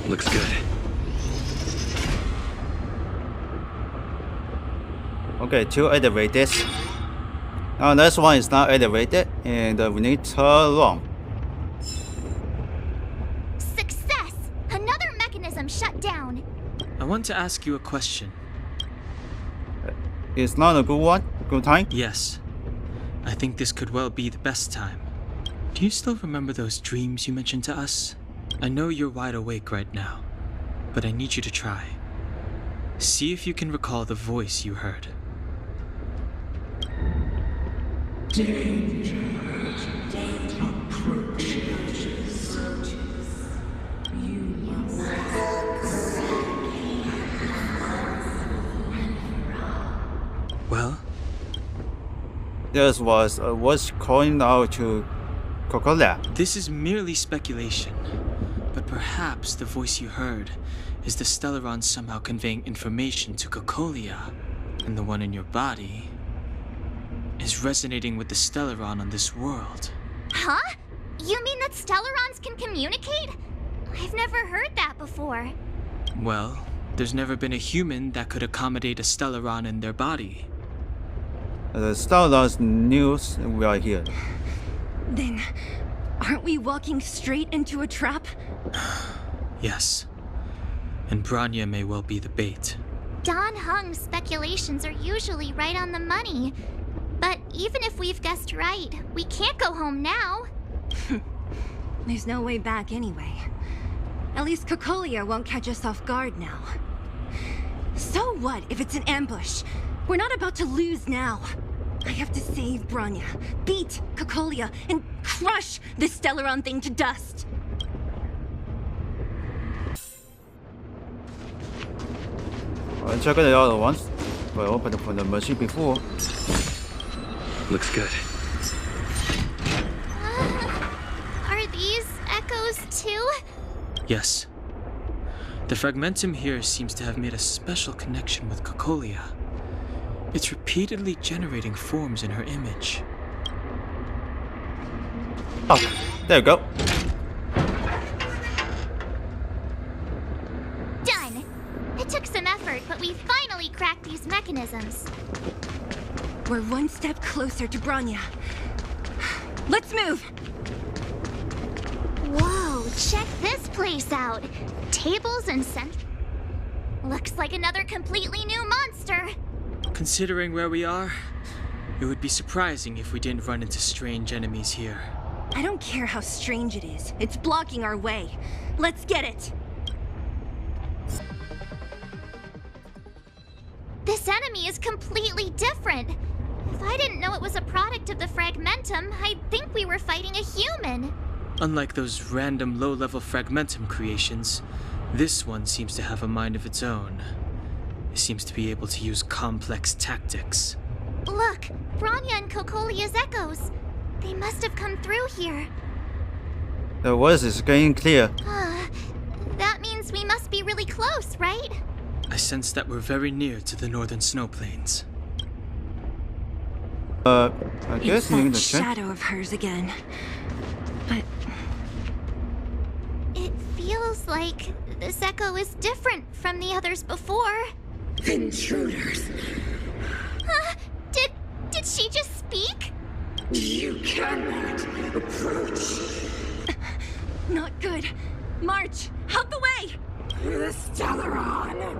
Looks good. Okay, two activated. Now this one is not activated, and we need to turn wrong. Success! Another mechanism shut down. I want to ask you a question. It's not a good one? Good time? Yes. I think this could well be the best time. Do you still remember those dreams you mentioned to us? I know you're wide awake right now, but I need you to try. See if you can recall the voice you heard. Danger. Approaches. You Well? This was a voice calling out to Cocolia. This is merely speculation, but perhaps the voice you heard is the Stellaron somehow conveying information to Cocolia, and the one in your body is resonating with the Stellaron on this world. Huh? You mean that Stellarons can communicate? I've never heard that before. Well, there's never been a human that could accommodate a Stellaron in their body. The Stellaron's news we are here. Then, aren't we walking straight into a trap? Yes. And Bronya may well be the bait. Don Hung's speculations are usually right on the money. But even if we've guessed right, we can't go home now. There's no way back anyway. At least Cocolia won't catch us off guard now. So what if it's an ambush? We're not about to lose now. I have to save Bronya, beat Cocolia, and crush this Stellaron thing to dust. Check it out once. I opened from the machine before. Looks good. Are these echoes too? Yes. The fragmentum here seems to have made a special connection with Cocolia. It's repeatedly generating forms in her image. Oh, there you go. Done! It took some effort, but we finally cracked these mechanisms. We're one step closer to Bronya. Let's move! Whoa, check this place out. Tables and looks like another completely new monster. Considering where we are, it would be surprising if we didn't run into strange enemies here. I don't care how strange it is. It's blocking our way. Let's get it! This enemy is completely different. If I didn't know it was a product of the Fragmentum, I'd think we were fighting a human. Unlike those random low-level Fragmentum creations, this one seems to have a mind of its own. It seems to be able to use complex tactics. Look, Bronya and Cocolia's echoes. They must have come through here. The voice is getting clear. That means we must be really close, right? I sense that we're very near to the northern snow plains. I guess It's you that shadow of hers again. But it feels like this echo is different from the others before. Intruders. Did she just speak? You cannot approach. Not good. March, out the way! The Stellaron.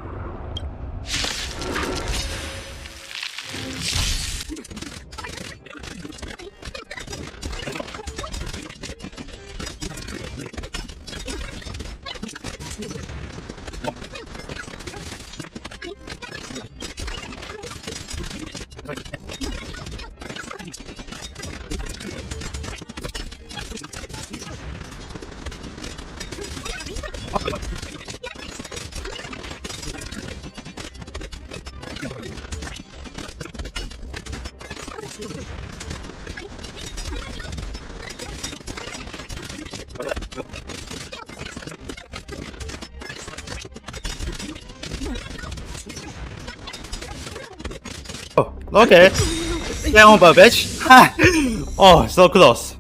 Oh, okay. Get on, bitch. Oh, so close.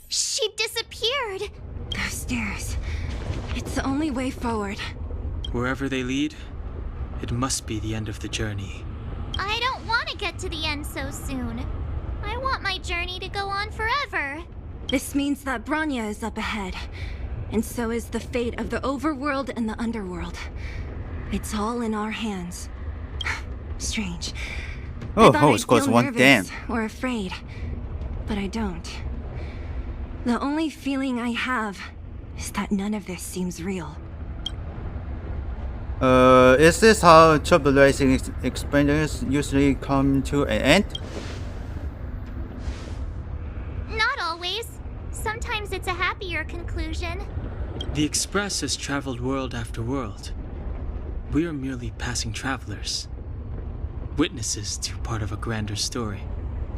She disappeared. Those stairs. It's the only way forward. Wherever they lead, it must be the end of the journey. I don't want to get to the end so soon. I want my journey to go on forever. This means that Bronya is up ahead. And so is the fate of the overworld and the underworld. It's all in our hands. Strange. Oh, I it scores one damn. Or afraid. But I don't. The only feeling I have is that none of this seems real. Is this how trouble racing experiences usually come to an end? Not always. Sometimes it's a happier conclusion. The Express has traveled world after world. We are merely passing travelers. Witnesses to part of a grander story.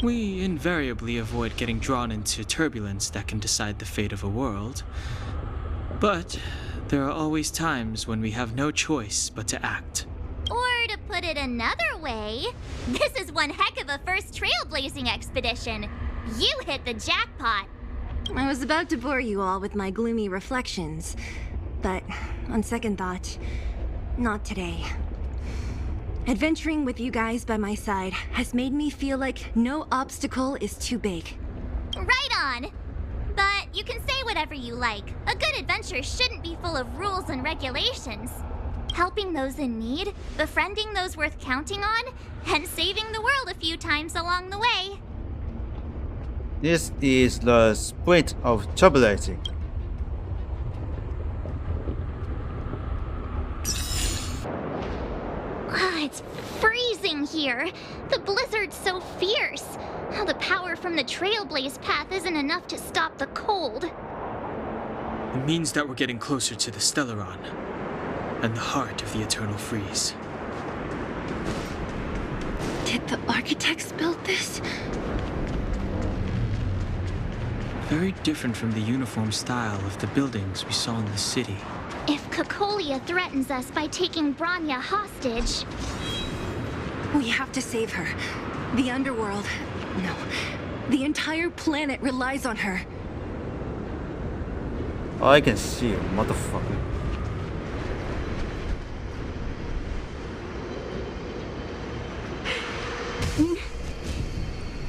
We invariably avoid getting drawn into turbulence that can decide the fate of a world. But there are always times when we have no choice but to act. Or to put it another way, this is one heck of a first trailblazing expedition. You hit the jackpot. I was about to bore you all with my gloomy reflections, but on second thought, not today. Adventuring with you guys by my side has made me feel like no obstacle is too big. Right on. But you can say whatever you like. A good adventure shouldn't be full of rules and regulations. helping those in need, befriending those worth counting on, and saving the world a few times along the way. This is the spirit of trailblazing. It's freezing here. The blizzard's so fierce. The power from the Trailblaze path isn't enough to stop the cold. It means that we're getting closer to the Stellaron, and the heart of the Eternal Freeze. Did the architects build this? Very different from the uniform style of the buildings we saw in the city. If Cocolia threatens us by taking Bronya hostage... We have to save her. The underworld... No. The entire planet relies on her. I can see you, motherfucker.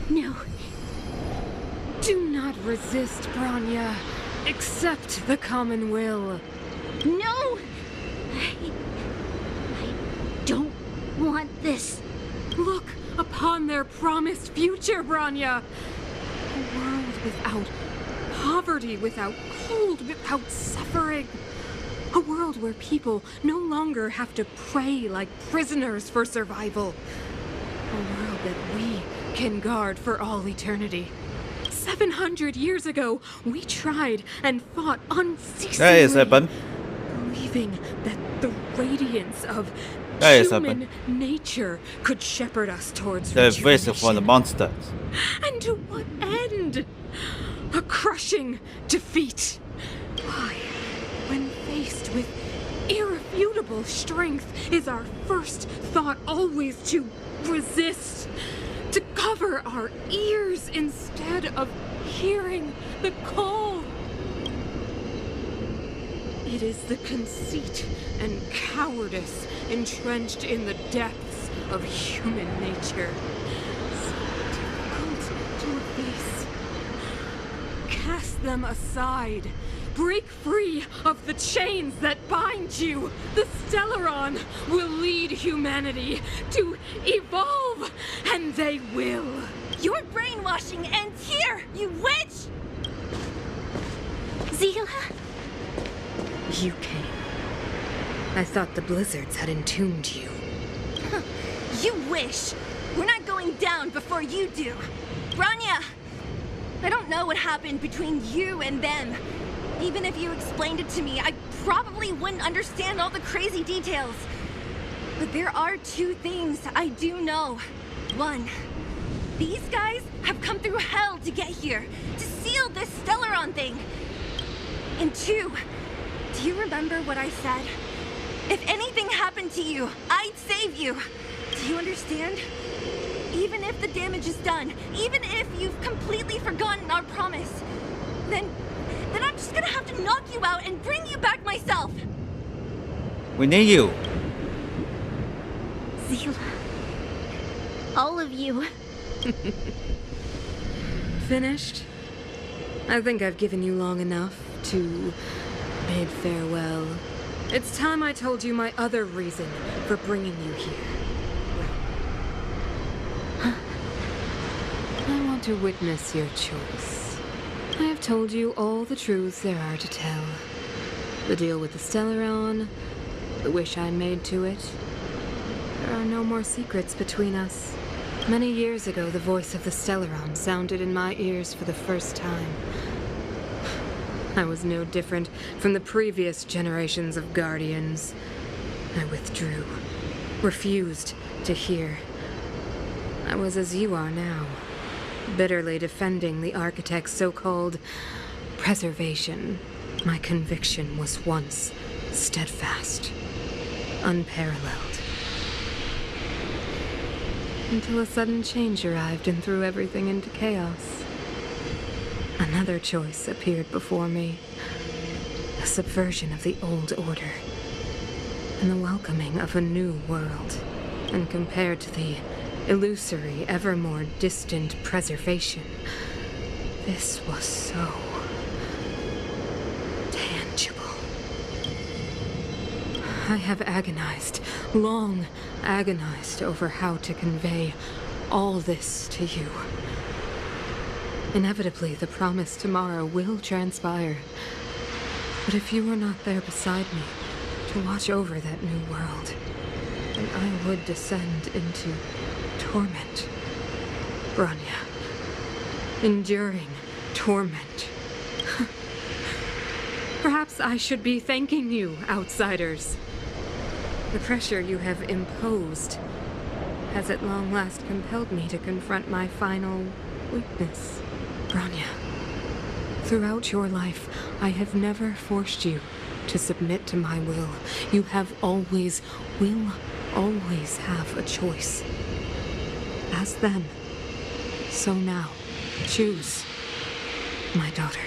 No. Do not resist, Bronya. Accept the common will. No! I don't want this. Look upon their promised future, Bronya. A world without poverty, without cold, without suffering. A world where people no longer have to pray like prisoners for survival. A world that we can guard for all eternity. 700 years ago, we tried and fought unceasingly, believing that the radiance of human nature could shepherd us towards the face of the monsters. And to what end? A crushing defeat. Why, when faced with irrefutable strength, is our first thought always to resist? To cover our ears instead of hearing the call? It is the conceit and cowardice entrenched in the depths of human nature. So difficult to efface. Cast them aside. Break free of the chains that bind you. The Stellaron will lead humanity to evolve, and they will. Your brainwashing ends here, you witch! Seele? You came. I thought the blizzards had entombed you. You wish. We're not going down before you do. Bronya! I don't know what happened between you and them. Even if you explained it to me, I probably wouldn't understand all the crazy details. But there are two things I do know. One, these guys have come through hell to get here, to seal this Stellaron thing. And two, do you remember what I said? If anything happened to you, I'd save you. Do you understand? Even if the damage is done, even if you've completely forgotten our promise, then I'm just gonna have to knock you out and bring you back myself. We need you. Seele. All of you. Finished? I think I've given you long enough to bid farewell. It's time I told you my other reason for bringing you here. I want to witness your choice. I have told you all the truths there are to tell. The deal with the Stellaron, the wish I made to it. There are no more secrets between us. Many years ago, the voice of the Stellaron sounded in my ears for the first time. I was no different from the previous generations of Guardians. I withdrew, refused to hear. I was as you are now, bitterly defending the Architect's so-called preservation. My conviction was once steadfast, unparalleled. Until a sudden change arrived and threw everything into chaos. Another choice appeared before me. A subversion of the old order. And the welcoming of a new world. And compared to the illusory, ever more distant preservation, this was so tangible. I have agonized, long agonized over how to convey all this to you. Inevitably, the promised tomorrow will transpire. But if you were not there beside me to watch over that new world, then I would descend into torment. Bronya. Enduring torment. Perhaps I should be thanking you, outsiders. The pressure you have imposed has at long last compelled me to confront my final weakness. Bronya, throughout your life, I have never forced you to submit to my will. You will always have a choice. As then, so now, choose, my daughter.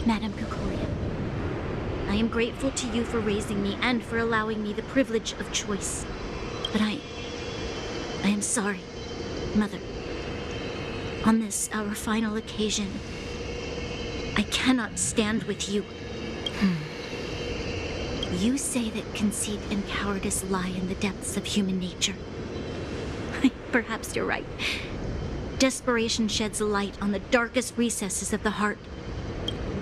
Madame Kokolia, I am grateful to you for raising me and for allowing me the privilege of choice. But I am sorry, Mother. On this, our final occasion, I cannot stand with you. You say that conceit and cowardice lie in the depths of human nature. Perhaps you're right. Desperation sheds light on the darkest recesses of the heart.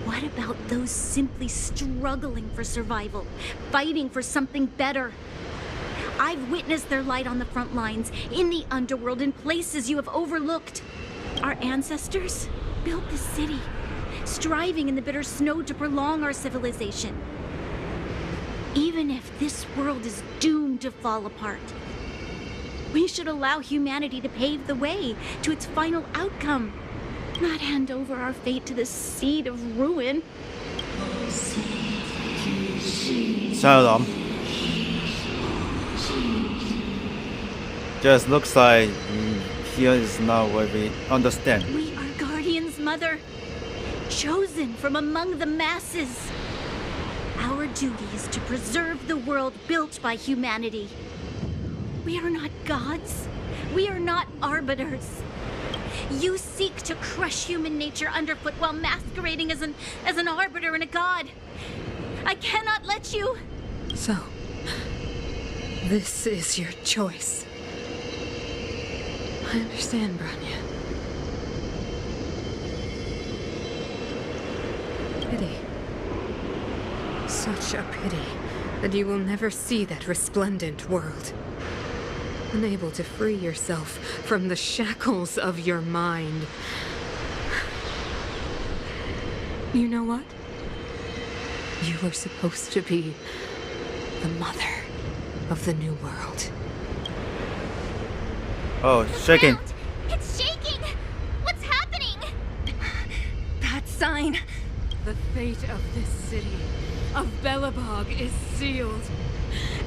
What about those simply struggling for survival, fighting for something better? I've witnessed their light on the front lines, in the underworld, in places you have overlooked. Our ancestors built this city, striving in the bitter snow to prolong our civilization. Even if this world is doomed to fall apart, we should allow humanity to pave the way to its final outcome, not hand over our fate to the seed of ruin. Shalom. Just looks like here is not what we understand. We are guardians, Mother, chosen from among the masses. Our duty is to preserve the world built by humanity. We are not gods. We are not arbiters. You seek to crush human nature underfoot while masquerading as an arbiter and a god. I cannot let you. So, this is your choice. I understand, Bronya. Pity. Such a pity that you will never see that resplendent world. Unable to free yourself from the shackles of your mind. You know what? You were supposed to be the mother of the new world. Oh, shaking. It's shaking! What's happening? That sign. The fate of this city, of Belobog, is sealed.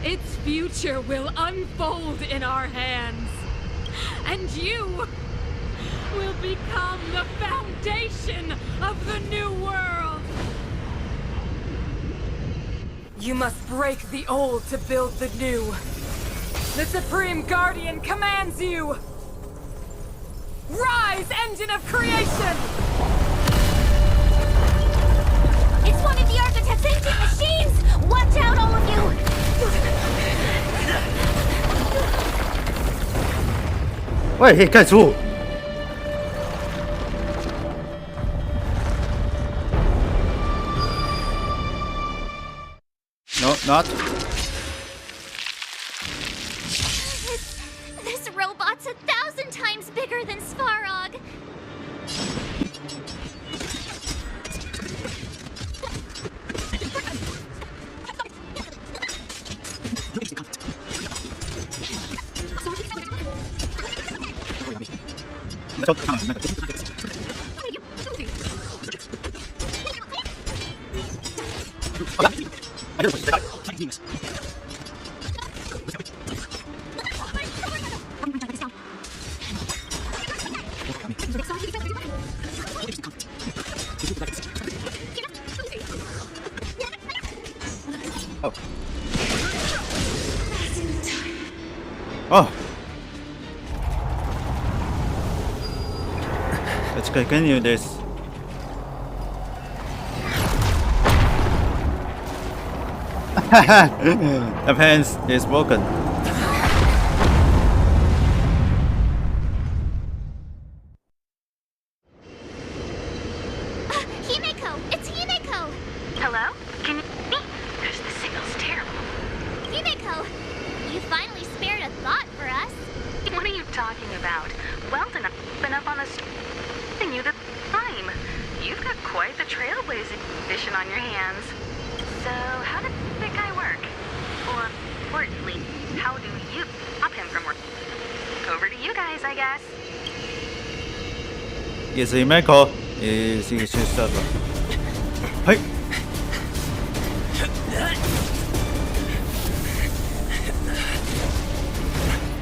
Its future will unfold in our hands. And you will become the foundation of the new world. You must break the old to build the new. The Supreme Guardian commands you! Rise, engine of creation! It's one of the Architect's ancient machines! Watch out, all of you! Wait, 盖住! No, not. This robot's 1,000 times bigger than Svarog. Oh. Let's continue this. The pants is broken. Himeko! It's Himeko! Hello? Can you hear me? Because the signal's terrible. Himeko! You finally spared a thought for us. What are you talking about? Weldon, I've been up on the and you the time. You've got quite the trailblazing mission on your hands. So, how did that guy work? Or, importantly, how do you stop him from working? Over to you guys, I guess. Yes, Himeko is in his server. Hey!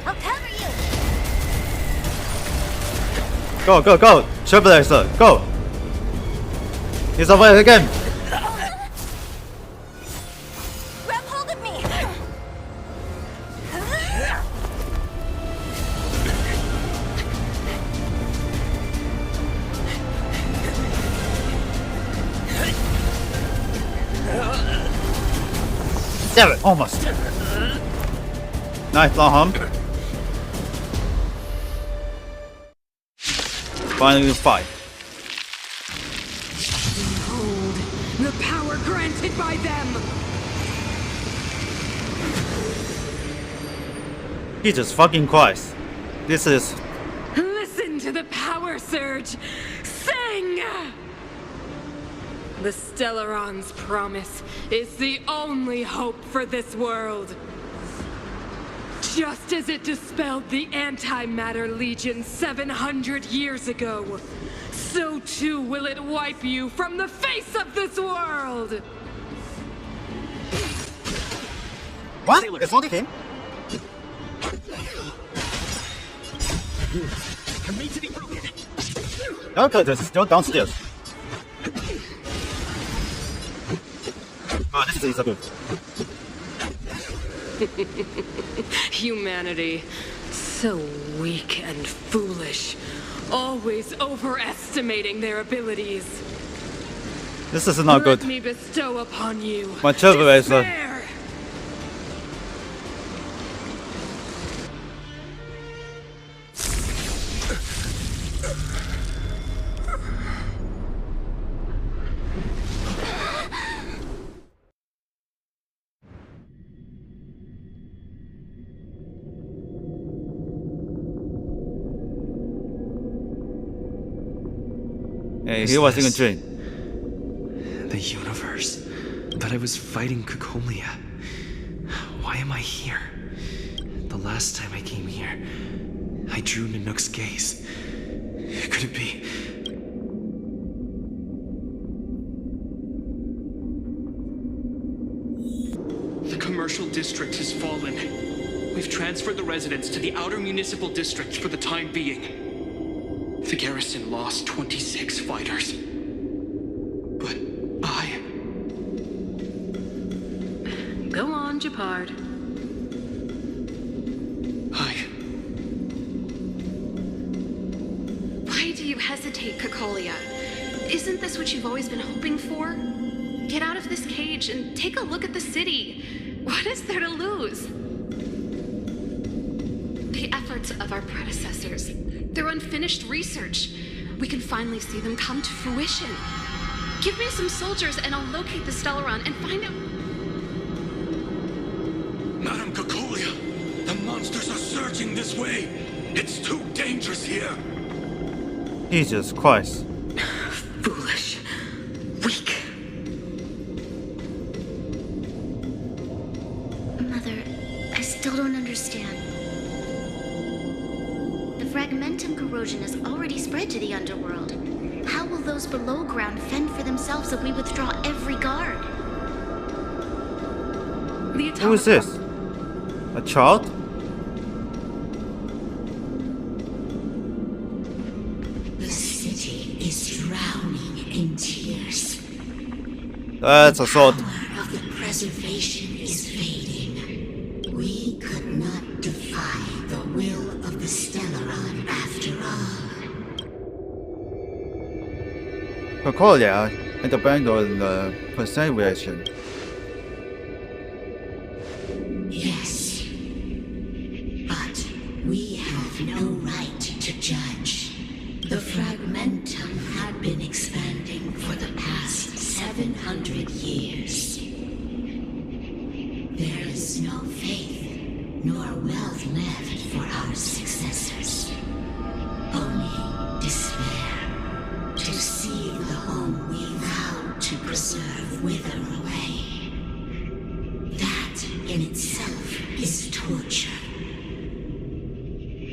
I'll cover you! Go, go, go! Trailblazer, go! He's away again! Grab hold of me! Damn it, almost. Nice long hump. Finally, fight. Behold, the power granted by them! Jesus fucking Christ. This is. Listen to the power surge! Sing! The Stellaron's promise is the only hope for this world. Just as it dispelled the Antimatter Legion 700 years ago, so too will it wipe you from the face of this world! What? It's only him? I'm made to be broken. Okay, this is still downstairs. Oh, this is a good. Humanity, so weak and foolish, always overestimating their abilities. This is not good. Let me bestow upon you My Trailblazer. despair. Hey, he was in a dream. The universe. But I was fighting Cocolia. Why am I here? The last time I came here, I drew Nanook's gaze. Could it be? The commercial district has fallen. We've transferred the residents to the outer municipal district for the time being. The garrison lost 26 fighters. But I... Go on, Japard. Why do you hesitate, Cocolia? Isn't this what you've always been hoping for? Get out of this cage and take a look at the city. What is there to lose? The efforts of our predecessors, their unfinished research, we can finally see them come to fruition. Give me some soldiers and I'll locate the Stellaron and find out. Madam Cocolia, the monsters are surging this way. It's too dangerous here. Jesus Christ. Foolish. Weak. Mother, I still don't understand. The fragmentum corrosion has already spread to the underworld. How will those below ground fend for themselves if we withdraw every guard? Who is this? A child? The city is drowning in tears. That's a sword. The power of the preservation is fading. We could not defy the will of the Stellaron after all. Cocolia and abandoned the preservation. We have no right to judge. The fragmentum had been expanding for the past 700 years. There is no faith nor wealth left for our successors. Only despair to see the home we vowed to preserve wither away. That in itself is torture.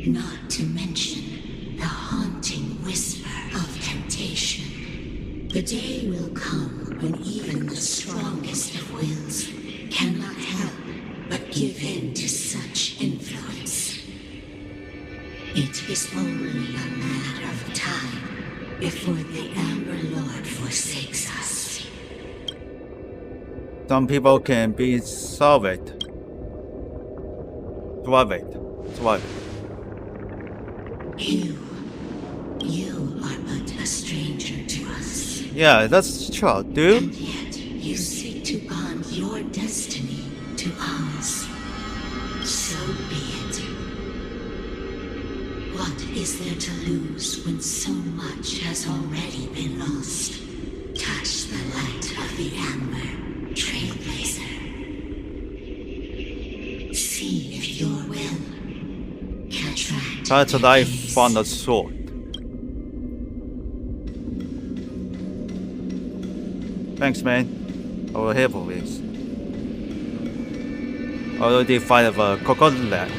Not to mention the haunting whisper of temptation. The day will come when even the strongest of wills cannot help but give in to such influence. It is only a matter of time before the Amber Lord forsakes us. Some people can be salvaged. Survive. You are but a stranger to us. Yeah, that's true, dude. And yet you seek to bond your destiny to ours. So be it. What is there to lose when so much has already been lost? Touch the light of the Amber, Trailblazer. See if your will can attract. Try to life on the sword. Thanks, man. I will help with this. Already fight of a crocodile.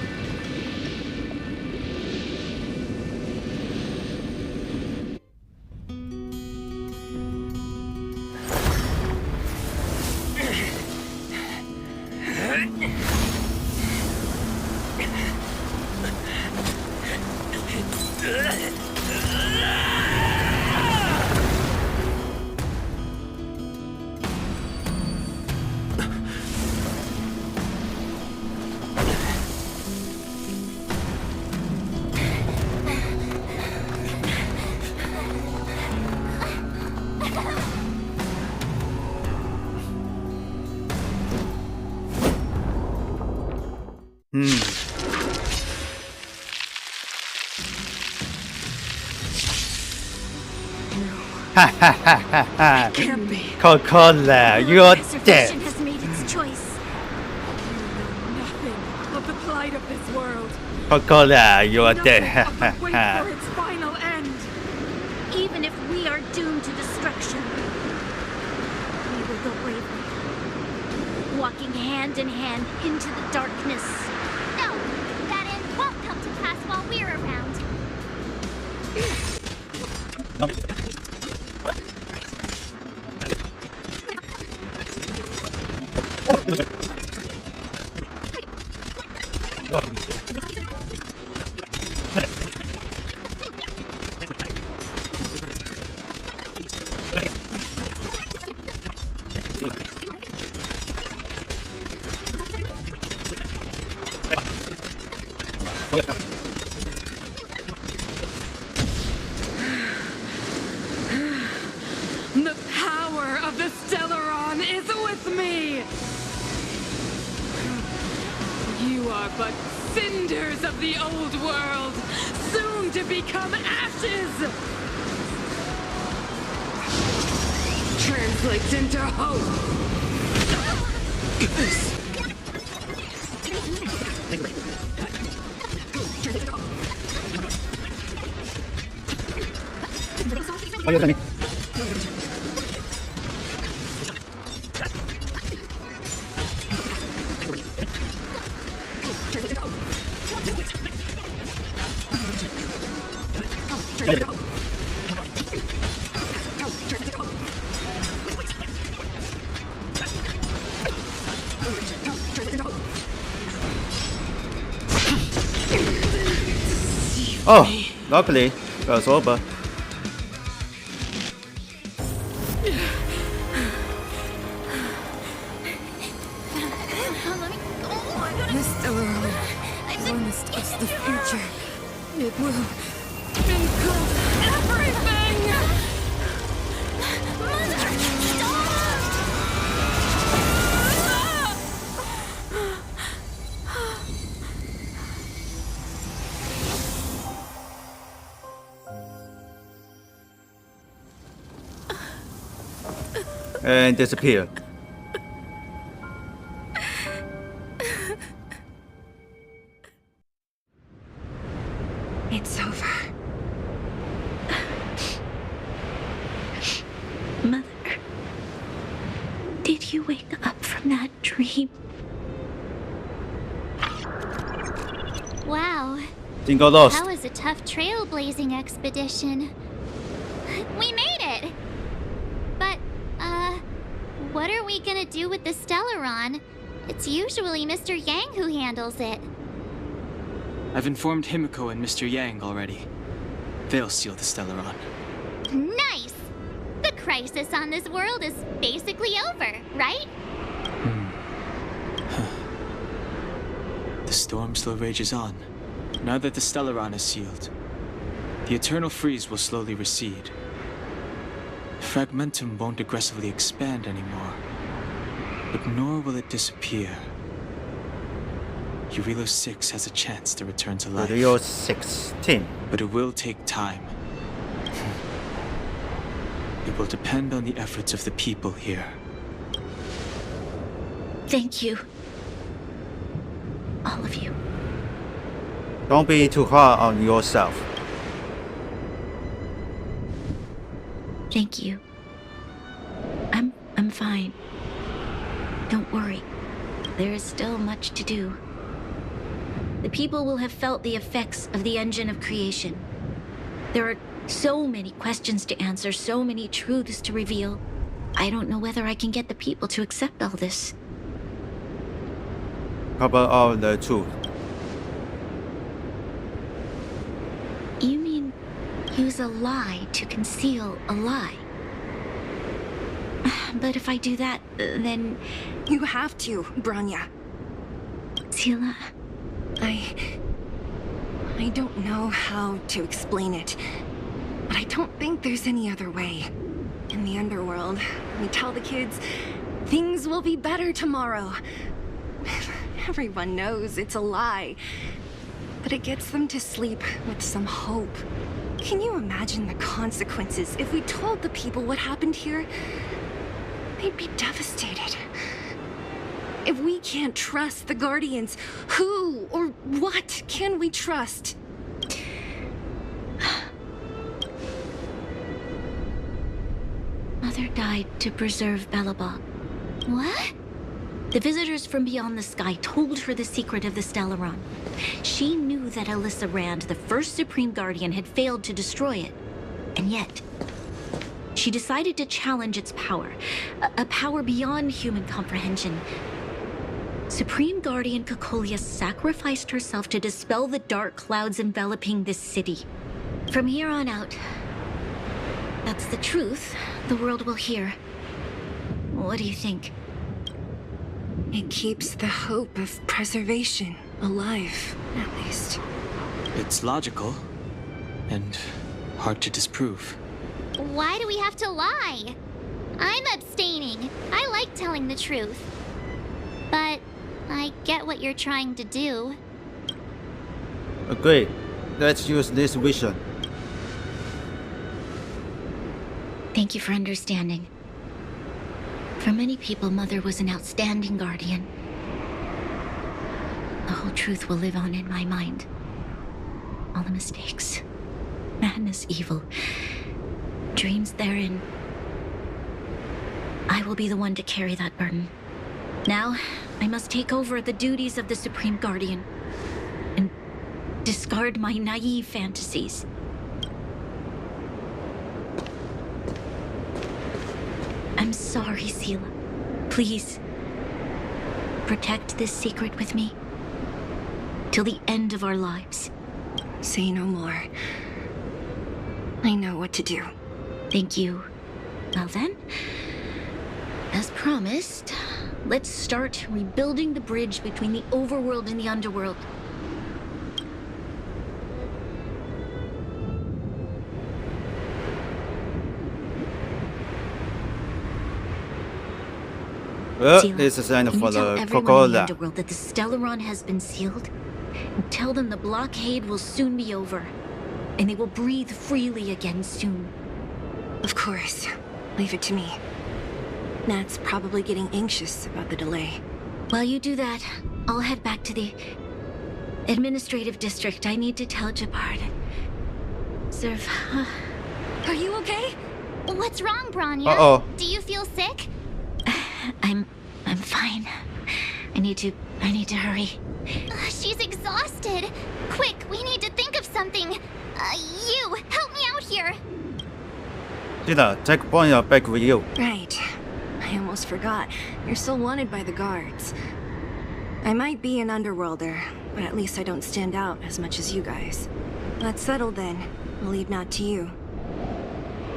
Ha ha ha ha ha! Can't be. Coca-Cola, you're Preservation dead. has made its choice. Nothing of the plight of this world. Coca-Cola, you're dead. Ha Nothing ha of the wait ha. for its final end. Even if we are doomed to destruction, we will go bravely, walking hand in hand into the darkness. No, that end won't come to pass while we're around. The power of the Stellaron is with me! You are but cinders of the old world, soon to become ashes! Translates into hope! Oh, luckily, it was over. The Stellaron, warmest is the future. It will engulf everything! and disappear. It's over. Mother, did you wake up from that dream? Wow. Jingle lost. That was a tough trailblazing expedition. We made it! But, what are we gonna do with the Stellaron? It's usually Mr. Yang who handles it. I've informed Himiko and Mr. Yang already. They'll seal the Stellaron. Nice! The crisis on this world is basically over, right? The storm still rages on. Now that the Stellaron is sealed, the Eternal Freeze will slowly recede. Fragmentum won't aggressively expand anymore, but nor will it disappear. Eurilo 6 has a chance to return to life. Eurilo 16. But it will take time. It will depend on the efforts of the people here. Thank you. All of you. Don't be too hard on yourself. Thank you. I'm fine. Don't worry. There is still much to do. The people will have felt the effects of the engine of creation. There are so many questions to answer, so many truths to reveal. I don't know whether I can get the people to accept all this. Cover all the truth. You mean use a lie to conceal a lie? But if I do that, then... You have to, Bronya. Seele... I don't know how to explain it, but I don't think there's any other way. In the underworld, we tell the kids, things will be better tomorrow. Everyone knows it's a lie, but it gets them to sleep with some hope. Can you imagine the consequences if we told the people what happened here? They'd be devastated. If we can't trust the Guardians, who or what can we trust? Mother died to preserve Belobog. What? The visitors from beyond the sky told her the secret of the Stellaron. She knew that Alyssa Rand, the first Supreme Guardian, had failed to destroy it. And yet, she decided to challenge its power. A power beyond human comprehension. Supreme Guardian Cocolia sacrificed herself to dispel the dark clouds enveloping this city. From here on out, that's the truth the world will hear. What do you think? It keeps the hope of preservation alive, at least. It's logical, and hard to disprove. Why do we have to lie? I'm abstaining. I like telling the truth. But I get what you're trying to do. Great. Let's use this vision. Thank you for understanding. For many people, Mother was an outstanding guardian. The whole truth will live on in my mind. All the mistakes, madness, evil, dreams therein. I will be the one to carry that burden. Now, I must take over the duties of the Supreme Guardian and discard my naive fantasies. I'm sorry, Seele. Please, protect this secret with me till the end of our lives. Say no more. I know what to do. Thank you. Well then, as promised, let's start rebuilding the bridge between the overworld and the underworld. Well, this is a sign for the everyone in the Cocolia. underworld that the Stellaron has been sealed, and tell them the blockade will soon be over, and they will breathe freely again soon. Of course. Leave it to me. Nat's probably getting anxious about the delay. While you do that, I'll head back to the administrative district. I need to tell Jabard. Serve. Are you okay? What's wrong, Bronya? Uh-oh. Do you feel sick? I'm fine. I need to hurry. She's exhausted. Quick, we need to think of something. You, help me out here. 记得 take Bronya back with you. Right. I almost forgot. You're still wanted by the guards. I might be an underworlder, but at least I don't stand out as much as you guys. That's settled then. I'll leave Nat to you.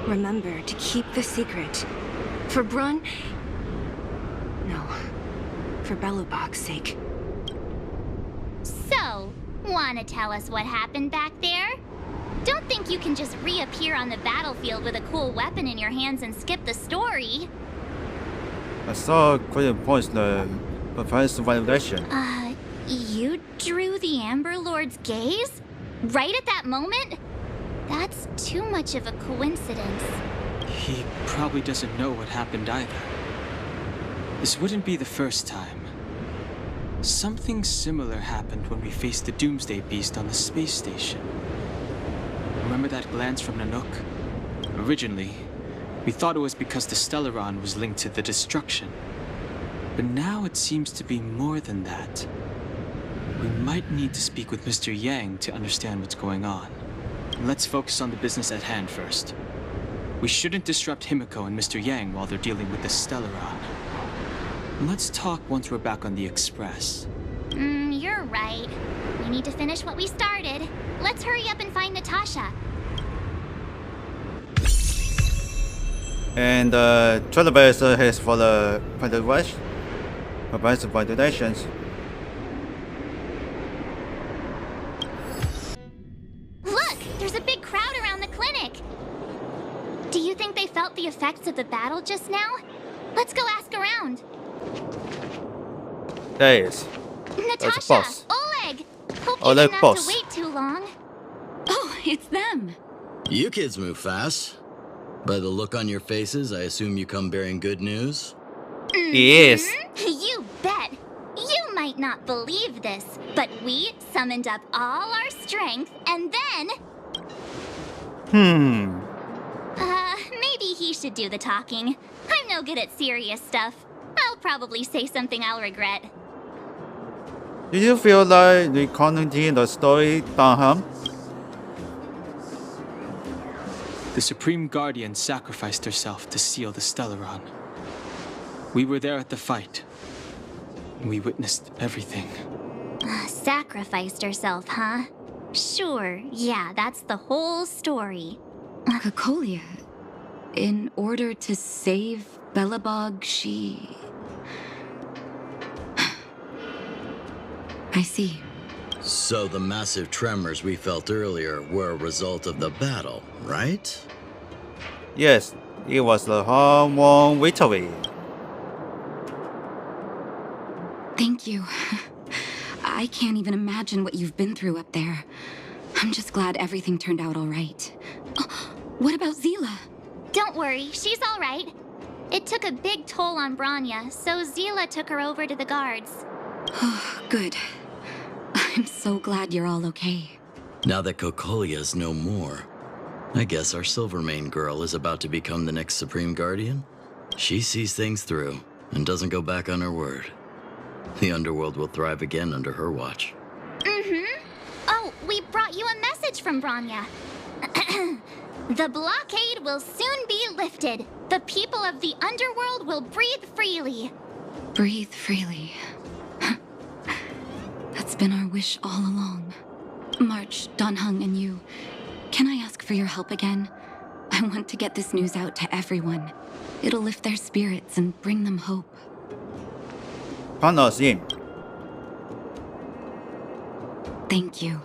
Remember to keep the secret. For Brun... No. For Belobog's sake. So, wanna tell us what happened back there? Don't think you can just reappear on the battlefield with a cool weapon in your hands and skip the story. I saw quite points the professor validation. You drew the Amber Lord's gaze? Right at that moment? That's too much of a coincidence. He probably doesn't know what happened either. This wouldn't be the first time. Something similar happened when we faced the Doomsday Beast on the space station. Remember that glance from Nanook? Originally, we thought it was because the Stellaron was linked to the destruction. But now it seems to be more than that. We might need to speak with Mr. Yang to understand what's going on. Let's focus on the business at hand first. We shouldn't disrupt Himiko and Mr. Yang while they're dealing with the Stellaron. Let's talk once we're back on the Express. You're right. We need to finish what we started. Let's hurry up and find Natasha. And Trailblazer has for the Federation. Provides validations. Look! There's a big crowd around the clinic! Do you think they felt the effects of the battle just now? Let's go ask around. There is. Natasha! Boss. Oleg! Hope you Oleg didn't have boss. to wait too long. Oh, it's them. You kids move fast. By the look on your faces, I assume you come bearing good news? Yes. You bet! You might not believe this, but we summoned up all our strength and then... maybe he should do the talking. I'm no good at serious stuff. I'll probably say something I'll regret. Do you feel like recounting the story, Dunham? The Supreme Guardian sacrificed herself to seal the Stellaron. We were there at the fight. We witnessed everything. Sacrificed herself, huh? Sure, yeah, that's the whole story. Cocolia. In order to save Belobog, she... I see. So the massive tremors we felt earlier were a result of the battle, right? Yes, it was the hard-won victory. Thank you. I can't even imagine what you've been through up there. I'm just glad everything turned out all right. Oh, what about Zila? Don't worry, she's all right. It took a big toll on Bronya, so Zila took her over to the guards. Oh, good. I'm so glad you're all okay. Now that Cocolia's no more, I guess our Silvermane girl is about to become the next Supreme Guardian? She sees things through and doesn't go back on her word. The underworld will thrive again under her watch. Oh, we brought you a message from Bronya. The blockade will soon be lifted. The people of the underworld will breathe freely. Breathe freely. That's been our wish all along. March, Danheng, and you, can I ask for your help again? I want to get this news out to everyone. It'll lift their spirits and bring them hope. Partners in. Thank you.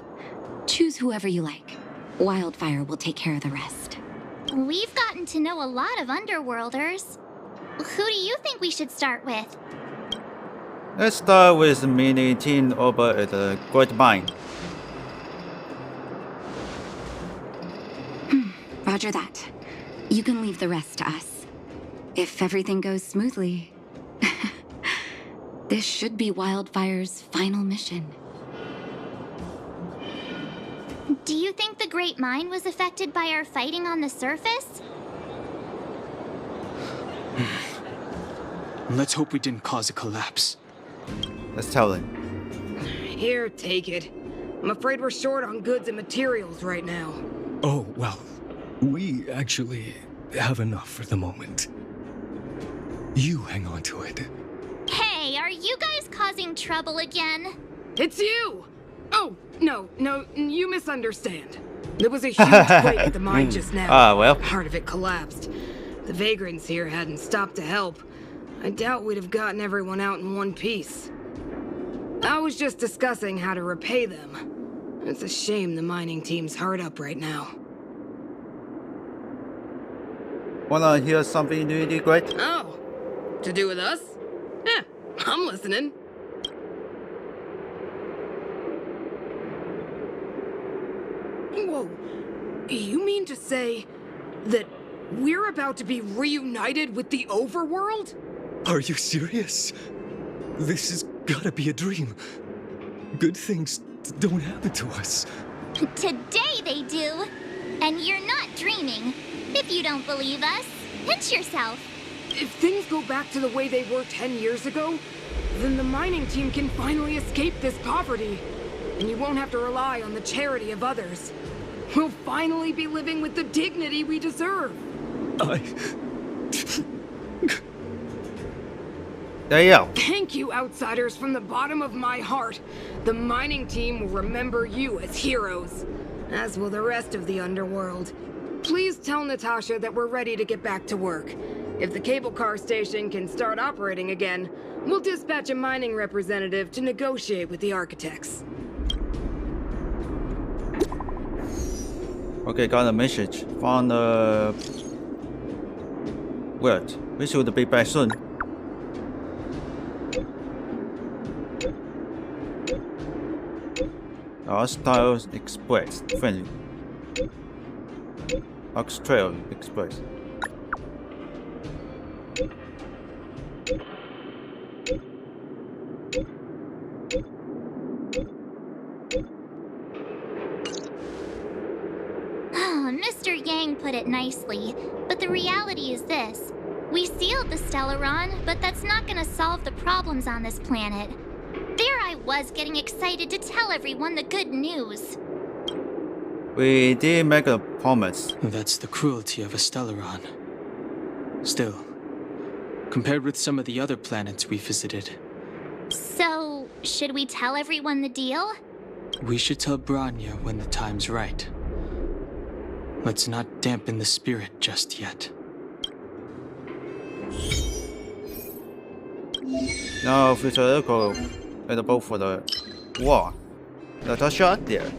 Choose whoever you like. Wildfire will take care of the rest. We've gotten to know a lot of underworlders. Who do you think we should start with? Let's start with the mini team over at the Great Mine. Roger that. You can leave the rest to us. If everything goes smoothly, this should be Wildfire's final mission. Do you think the Great Mine was affected by our fighting on the surface? Let's hope we didn't cause a collapse. Let's tell him. Here, take it. I'm afraid we're short on goods and materials right now. Oh, well, we actually have enough for the moment. You hang on to it. Hey, are you guys causing trouble again? It's you! Oh, no, you misunderstand. There was a huge quake at the mine just now. Ah, well. Part of it collapsed. The vagrants here hadn't stopped to help. I doubt we'd have gotten everyone out in one piece. I was just discussing how to repay them. It's a shame the mining team's hard up right now. Wanna hear something really great? Oh, to do with us? Yeah, I'm listening. Whoa, you mean to say that we're about to be reunited with the overworld? Are you serious? This has gotta be a dream. Good things don't happen to us. Today they do. And you're not dreaming. If you don't believe us, pinch yourself. If things go back to the way they were 10 years ago, then the mining team can finally escape this poverty. And you won't have to rely on the charity of others. We'll finally be living with the dignity we deserve. There you go. Thank you, outsiders, from the bottom of my heart. The mining team will remember you as heroes, as will the rest of the underworld. Please tell Natasha that we're ready to get back to work. If the cable car station can start operating again, we'll dispatch a mining representative to negotiate with the architects. Okay, got a message from the word. We should be back soon. Hostile Express friendly. Oxtrail Express. Mr. Yang put it nicely, but the reality is this. We sealed the Stellaron, but that's not gonna solve the problems on this planet. There I was getting excited to tell everyone the good news. We did make a promise. That's the cruelty of a Stellaron. Still, compared with some of the other planets we visited. So, should we tell everyone the deal? We should tell Bronya when the time's right. Let's not dampen the spirit just yet. Now, Future Echo available for the war. Natasha there.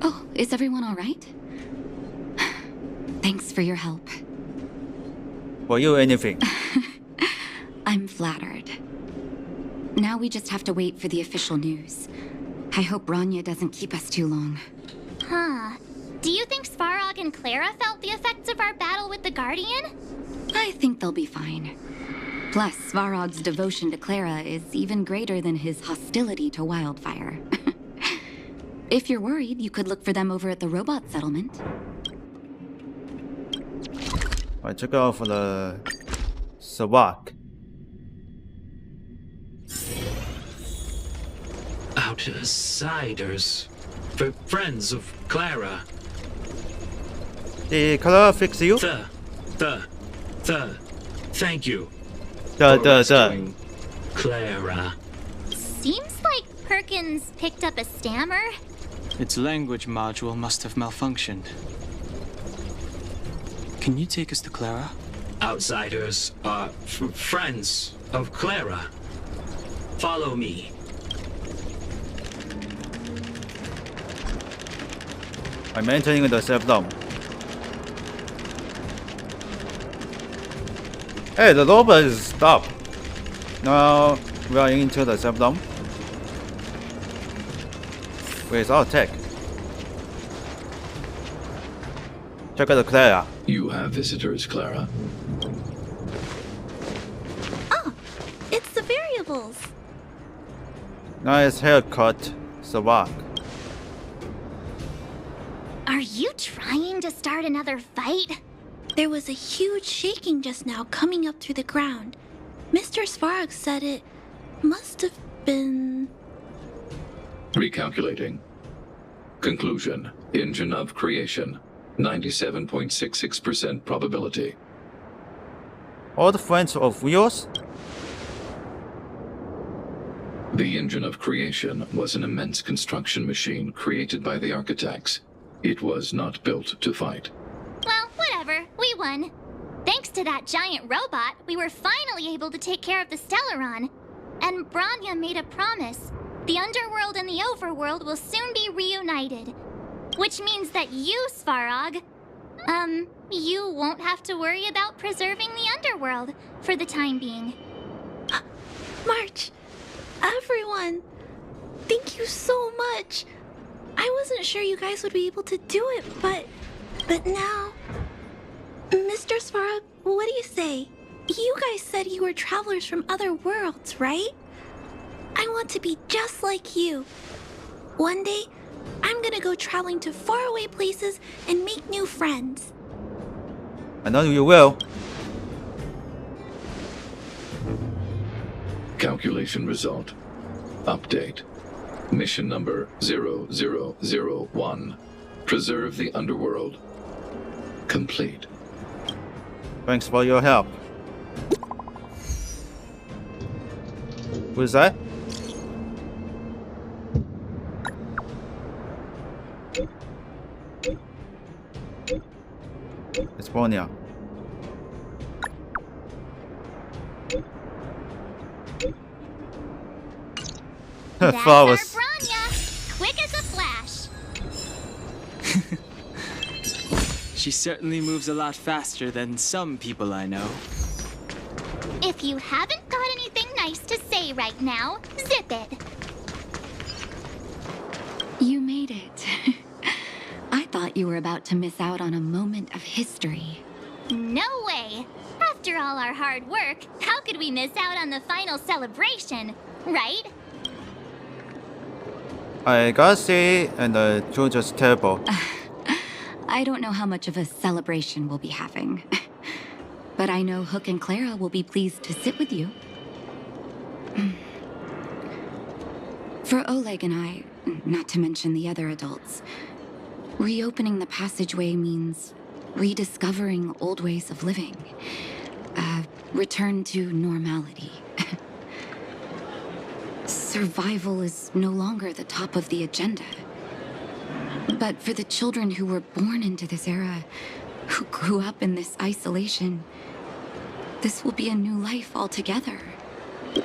Oh, is everyone all right? Thanks for your help. For you, anything. I'm flattered. Now we just have to wait for the official news. I hope Bronya doesn't keep us too long. Huh. Do you think Svarog and Clara felt the effects of our battle with the Guardian? I think they'll be fine. Plus, Svarog's devotion to Clara is even greater than his hostility to Wildfire. If you're worried, you could look for them over at the robot settlement. I check out for the Savak. Outsiders. For friends of Clara. Did Clara fix you? Thank you. Clara. Seems like Perkins picked up a stammer. Its language module must have malfunctioned. Can you take us to Clara? Outsiders are friends of Clara. Follow me. I'm entering the safe dome. Hey, the robot is stopped. Now we are into the safe dome. Where's our tech? Check out Clara. You have visitors, Clara. Oh, it's the variables. Nice haircut, Savak. Are you trying to start another fight? There was a huge shaking just now coming up through the ground. Mr. Svarog said it must have been... Recalculating. Conclusion. Engine of creation. 97.66% probability. Old friends of yours? The engine of creation was an immense construction machine created by the architects. It was not built to fight. Well, whatever. We won. Thanks to that giant robot, we were finally able to take care of the Stellaron. And Bronya made a promise. The underworld and the overworld will soon be reunited. Which means that you, Svarog, you won't have to worry about preserving the underworld for the time being. March, everyone, thank you so much. I wasn't sure you guys would be able to do it, but now... Mr. Svarog, what do you say? You guys said you were travelers from other worlds, right? I want to be just like you. One day, I'm gonna go traveling to faraway places and make new friends. I know you will. Calculation result. Update. Mission number 0001. Preserve the underworld. Complete. Thanks for your help. Who's that? It's Bronya. That's Flowers. our Bronya, quick as a flash. She certainly moves a lot faster than some people I know. If you haven't got anything nice to say right now, zip it. You made it. I thought you were about to miss out on a moment of history. No way. After all our hard work, how could we miss out on the final celebration, right? I got see and the children's table. I don't know how much of a celebration we'll be having. But I know Hook and Clara will be pleased to sit with you. For Oleg and I, not to mention the other adults, reopening the passageway means rediscovering old ways of living. Return to normality. Survival is no longer the top of the agenda. But for the children who were born into this era, who grew up in this isolation, this will be a new life altogether.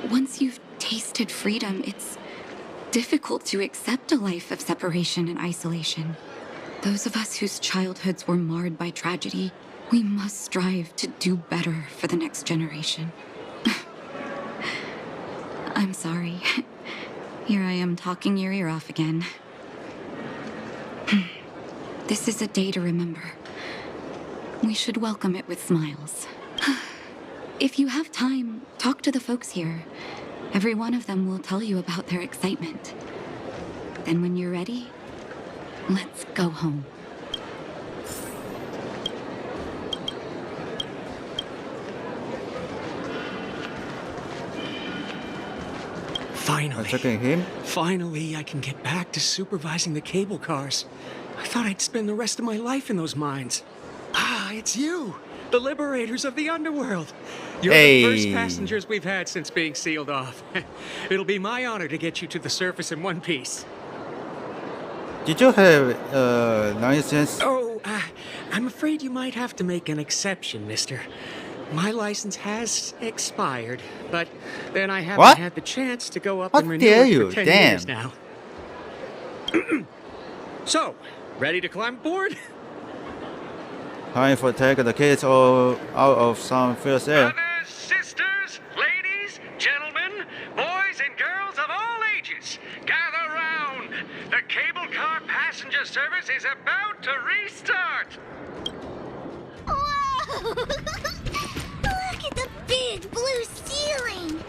Once you've tasted freedom, it's difficult to accept a life of separation and isolation. Those of us whose childhoods were marred by tragedy, we must strive to do better for the next generation. I'm sorry. Here I am talking your ear off again. This is a day to remember. We should welcome it with smiles. If you have time, talk to the folks here. Every one of them will tell you about their excitement. Then when you're ready, let's go home. Finally, I can get back to supervising the cable cars. I thought I'd spend the rest of my life in those mines. Ah, it's you, the liberators of the underworld. You're the first passengers we've had since being sealed off. It'll be my honor to get you to the surface in one piece. Did you have license? Oh, I'm afraid you might have to make an exception, mister. My license has expired, but then I haven't had the chance to go up and renew it for 10 years now. So, ready to climb aboard? Time for take the kids all out of some first air. Brothers, sisters, ladies, gentlemen, boys and girls of all ages, gather round. The cable car passenger service is about to restart. Look at the big blue ceiling!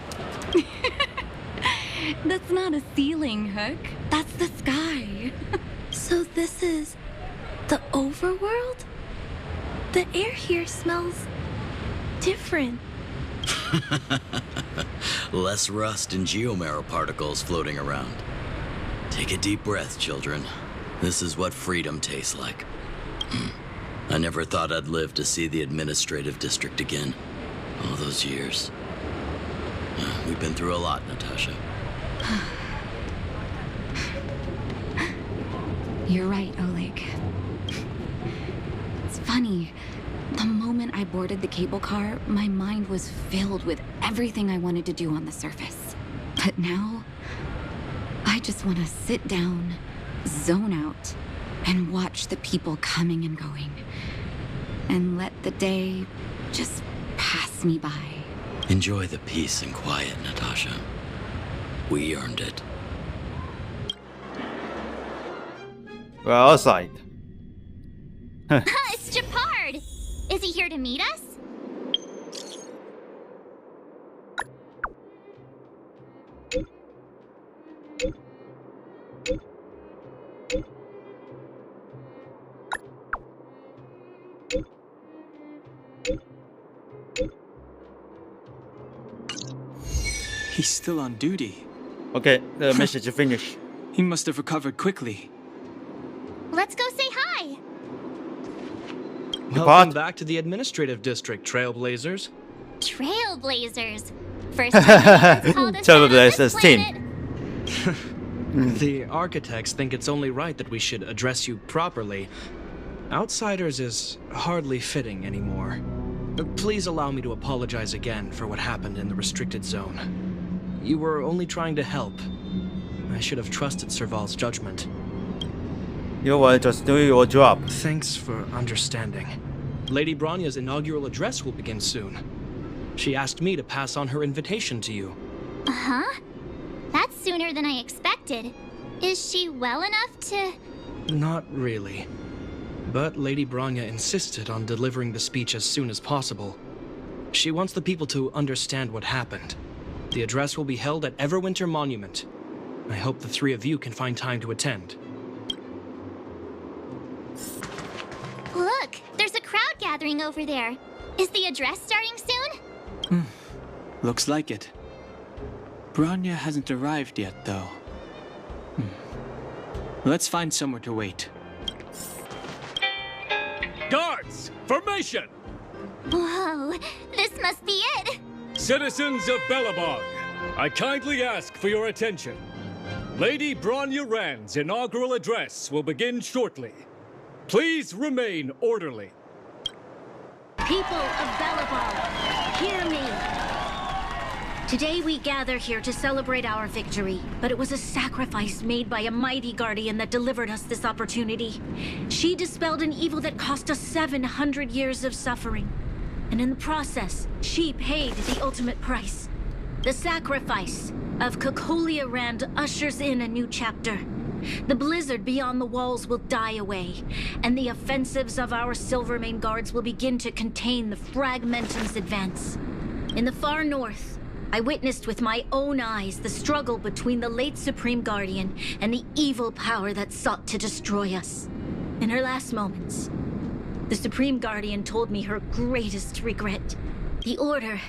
That's not a ceiling, Hook. That's the sky. So this is the overworld? The air here smells different. Less rust and geomarrow particles floating around. Take a deep breath, children. This is what freedom tastes like. I never thought I'd live to see the administrative district again. All those years. We've been through a lot, Natasha. You're right, Oleg. It's funny. The moment I boarded the cable car, my mind was filled with everything I wanted to do on the surface. But now, I just want to sit down, zone out, and watch the people coming and going. And let the day just pass me by. Enjoy the peace and quiet, Natasha. We earned it. We're outside. It's Gepard! Is he here to meet us? He's still on duty. Okay, the message is finished. He must have recovered quickly. Let's go say hi! Welcome back to the administrative district, Trailblazers. Trailblazers. First time anyone's called us that on this Trailblazers planet. team. The architects think it's only right that we should address you properly. Outsiders is hardly fitting anymore. Please allow me to apologize again for what happened in the restricted zone. You were only trying to help. I should have trusted Serval's judgment. You were just doing your job. Thanks for understanding. Lady Bronya's inaugural address will begin soon. She asked me to pass on her invitation to you. Uh-huh. That's sooner than I expected. Is she well enough to... Not really. But Lady Bronya insisted on delivering the speech as soon as possible. She wants the people to understand what happened. The address will be held at Everwinter Monument. I hope the three of you can find time to attend. Look, there's a crowd gathering over there. Is the address starting soon? Looks like it. Bronya hasn't arrived yet, though. Let's find somewhere to wait. Guards, formation! Whoa, this must be it! Citizens of Belobog, I kindly ask for your attention. Lady Bronya Rand's inaugural address will begin shortly. Please remain orderly. People of Belobog, hear me. Today we gather here to celebrate our victory, but it was a sacrifice made by a mighty guardian that delivered us this opportunity. She dispelled an evil that cost us 700 years of suffering. And in the process, she paid the ultimate price. The sacrifice of Cocolia Rand ushers in a new chapter. The blizzard beyond the walls will die away, and the offensives of our Silvermane guards will begin to contain the Fragmentum's advance. In the far north, I witnessed with my own eyes the struggle between the late Supreme Guardian and the evil power that sought to destroy us. In her last moments, the Supreme Guardian told me her greatest regret. The order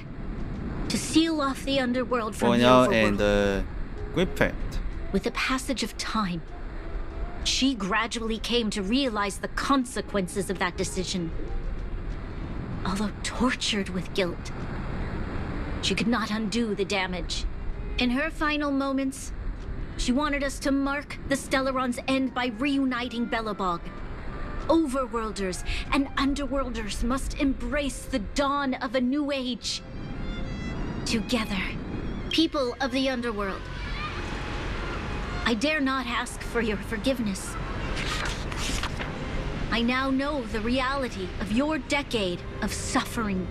to seal off the underworld from the overworld. And Griffin. With the passage of time, she gradually came to realize the consequences of that decision. Although tortured with guilt, she could not undo the damage. In her final moments, she wanted us to mark the Stellaron's end by reuniting Belobog. Overworlders and underworlders must embrace the dawn of a new age. Together, people of the underworld, I dare not ask for your forgiveness. I now know the reality of your decade of suffering.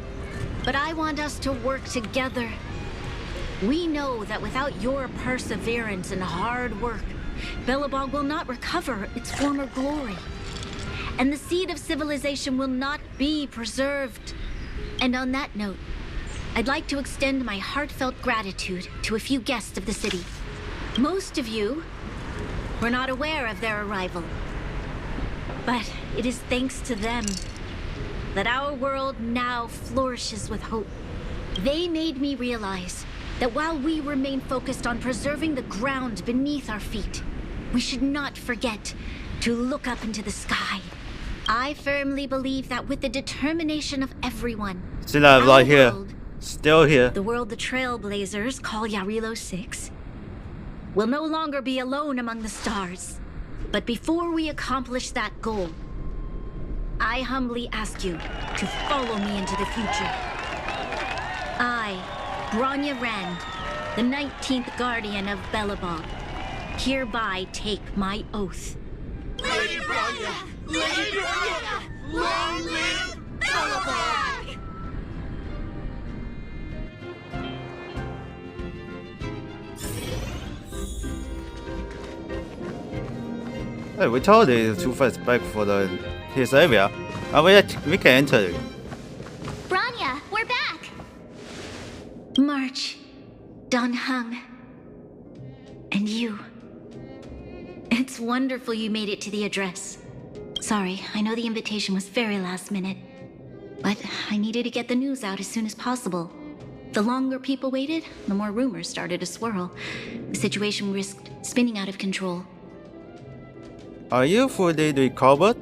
But I want us to work together. We know that without your perseverance and hard work, Belobog will not recover its former glory. And the seed of civilization will not be preserved. And on that note, I'd like to extend my heartfelt gratitude to a few guests of the city. Most of you were not aware of their arrival, but it is thanks to them that our world now flourishes with hope. They made me realize that while we remain focused on preserving the ground beneath our feet, we should not forget to look up into the sky. I firmly believe that with the determination of everyone, Still right here. Still here. the world the Trailblazers call Yarilo 6 will no longer be alone among the stars. But before we accomplish that goal, I humbly ask you to follow me into the future. I, Bronya Rand, the 19th Guardian of Belobog, hereby take my oath. Lady Bronya! Lady Bronya! Long live Belobog! Hey, we told you to first back for his area. We can enter. Bronya, we're back! March, Dan Heng, and you. It's wonderful you made it to the address. Sorry, I know the invitation was very last minute, but I needed to get the news out as soon as possible. The longer people waited, the more rumors started to swirl. The situation risked spinning out of control. Are you fully recovered?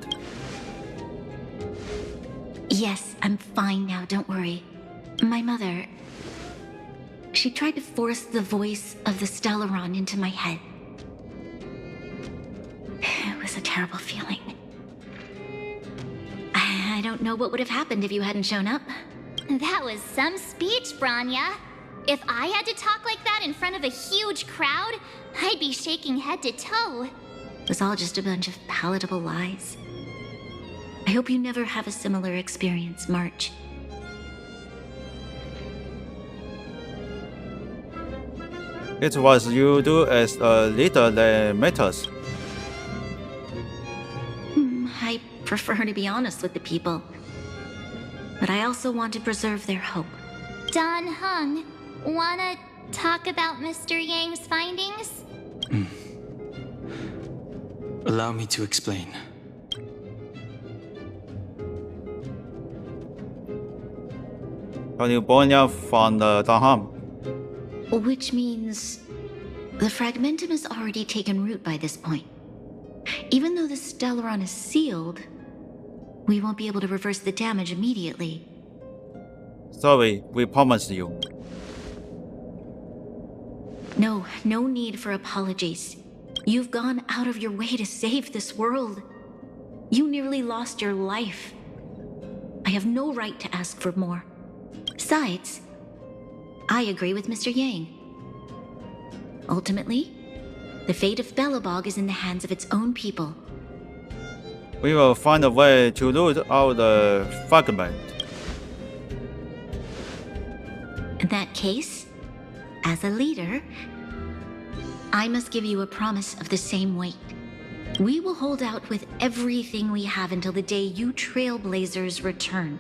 Yes, I'm fine now, don't worry. My mother... she tried to force the voice of the Stellaron into my head. It was a terrible feeling. I don't know what would have happened if you hadn't shown up. That was some speech, Bronya. If I had to talk like that in front of a huge crowd, I'd be shaking head to toe. It was all just a bunch of palatable lies. I hope you never have a similar experience, March. It was you do as a leader that matters. I prefer to be honest with the people. But I also want to preserve their hope. Dan Heng, wanna talk about Mr. Yang's findings? Allow me to explain. California found Dan Heng. Which means the Fragmentum has already taken root by this point. Even though the Stellaron is sealed, we won't be able to reverse the damage immediately. Sorry, we promised you. No need for apologies. You've gone out of your way to save this world. You nearly lost your life. I have no right to ask for more. Besides, I agree with Mr. Yang. Ultimately, the fate of Belobog is in the hands of its own people. We will find a way to root out the fragment. In that case, as a leader, I must give you a promise of the same weight. We will hold out with everything we have until the day you Trailblazers return.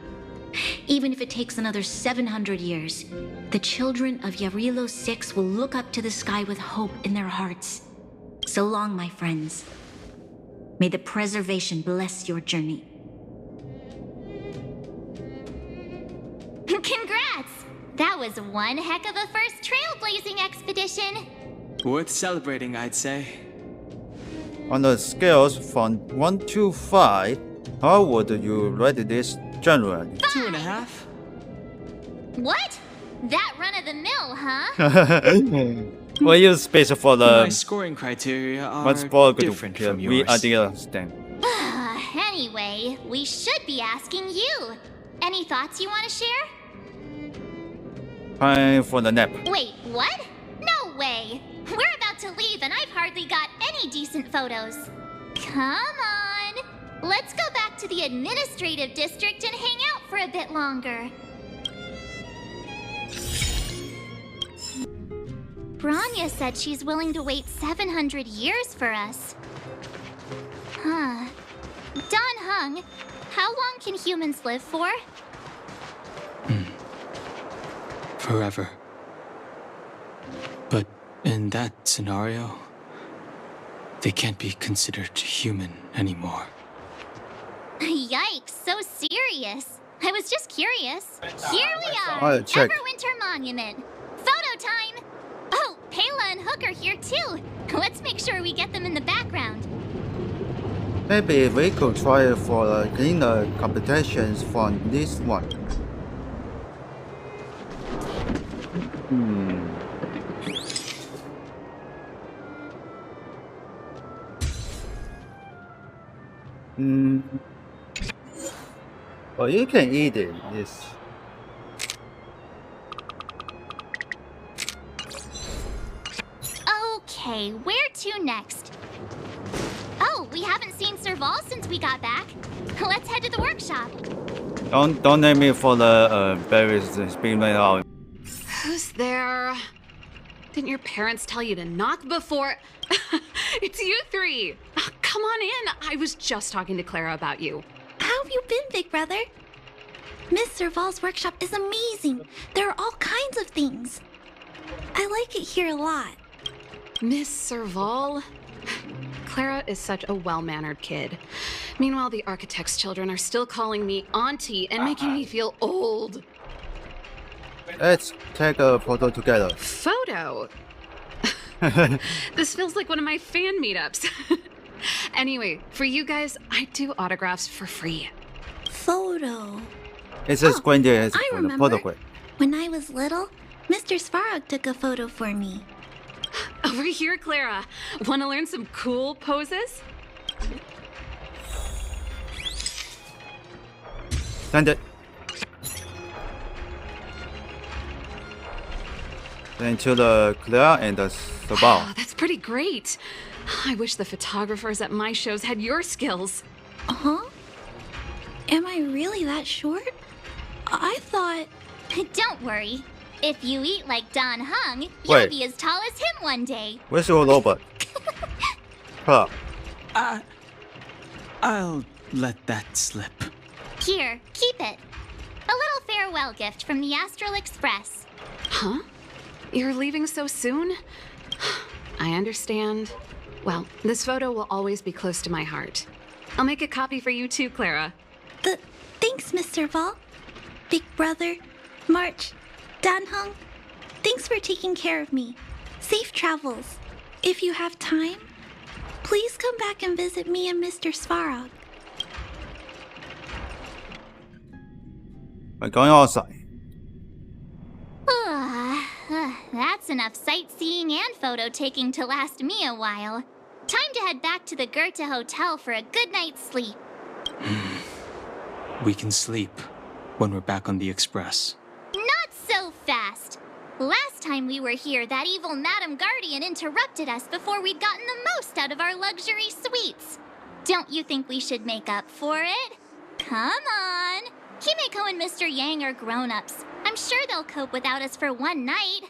Even if it takes another 700 years, the children of Yarilo 6 will look up to the sky with hope in their hearts. So long, my friends. May the preservation bless your journey. Congrats! That was one heck of a first trailblazing expedition. Worth celebrating, I'd say. On the scales from 1 to 5, how would you rate this generally? 2.5. What? That run-of-the-mill, huh? We use space for My the scoring criteria are much more different from we yours. understand. Anyway, we should be asking you. Any thoughts you want to share? Time for the nap. Wait, what? No way! We're about to leave and I've hardly got any decent photos. Come on! Let's go back to the administrative district and hang out for a bit longer. Bronya said she's willing to wait 700 years for us. Huh. Dan Heng, how long can humans live for? forever. But in that scenario, they can't be considered human anymore. Yikes, so serious. I was just curious. Here we are, Alright, check. Everwinter Monument. Photo time! Oh, Payla and Hook are here too. Let's make sure we get them in the background. Maybe we could try for the cleaner competitions from this one. Well, you can eat it. Yes. Okay, where to next? Oh, we haven't seen Serval since we got back. Let's head to the workshop. Don't name me for the berries that's being made out. Who's there? Didn't your parents tell you to knock before? It's you three. Come on in. I was just talking to Clara about you. How have you been, big brother? Miss Serval's workshop is amazing. There are all kinds of things. I like it here a lot. Miss Serval? Clara is such a well-mannered kid. Meanwhile, the architect's children are still calling me auntie and making me feel old. Let's take a photo together. Photo? This feels like one of my fan meetups. Anyway, for you guys, I do autographs for free. Photo. It's a squinty as I for the remember. photograph. When I was little, Mr. Svarog took a photo for me. Over here, Clara. Want to learn some cool poses? Send it. Then to the Claire and the Serval. Oh, that's pretty great. I wish the photographers at my shows had your skills. Huh? Am I really that short? I thought... Don't worry. If you eat like Don Hung, you'll Wait. be as tall as him one day. Where's your robot? Huh. I'll let that slip. Here, keep it. A little farewell gift from the Astral Express. Huh? You're leaving so soon? I understand. Well, this photo will always be close to my heart. I'll make a copy for you too, Clara. Thanks, Miss Serval. Big brother, March, Danhung, thanks for taking care of me. Safe travels. If you have time, please come back and visit me and Mr. Svarog. We're going outside. That's enough sightseeing and photo taking to last me a while. Time to head back to the Goethe Hotel for a good night's sleep. We can sleep when we're back on the Express. Not so fast. Last time we were here, that evil Madam Guardian interrupted us before we'd gotten the most out of our luxury suites. Don't you think we should make up for it? Come on. Himeko and Mr. Yang are grown-ups. I'm sure they'll cope without us for one night.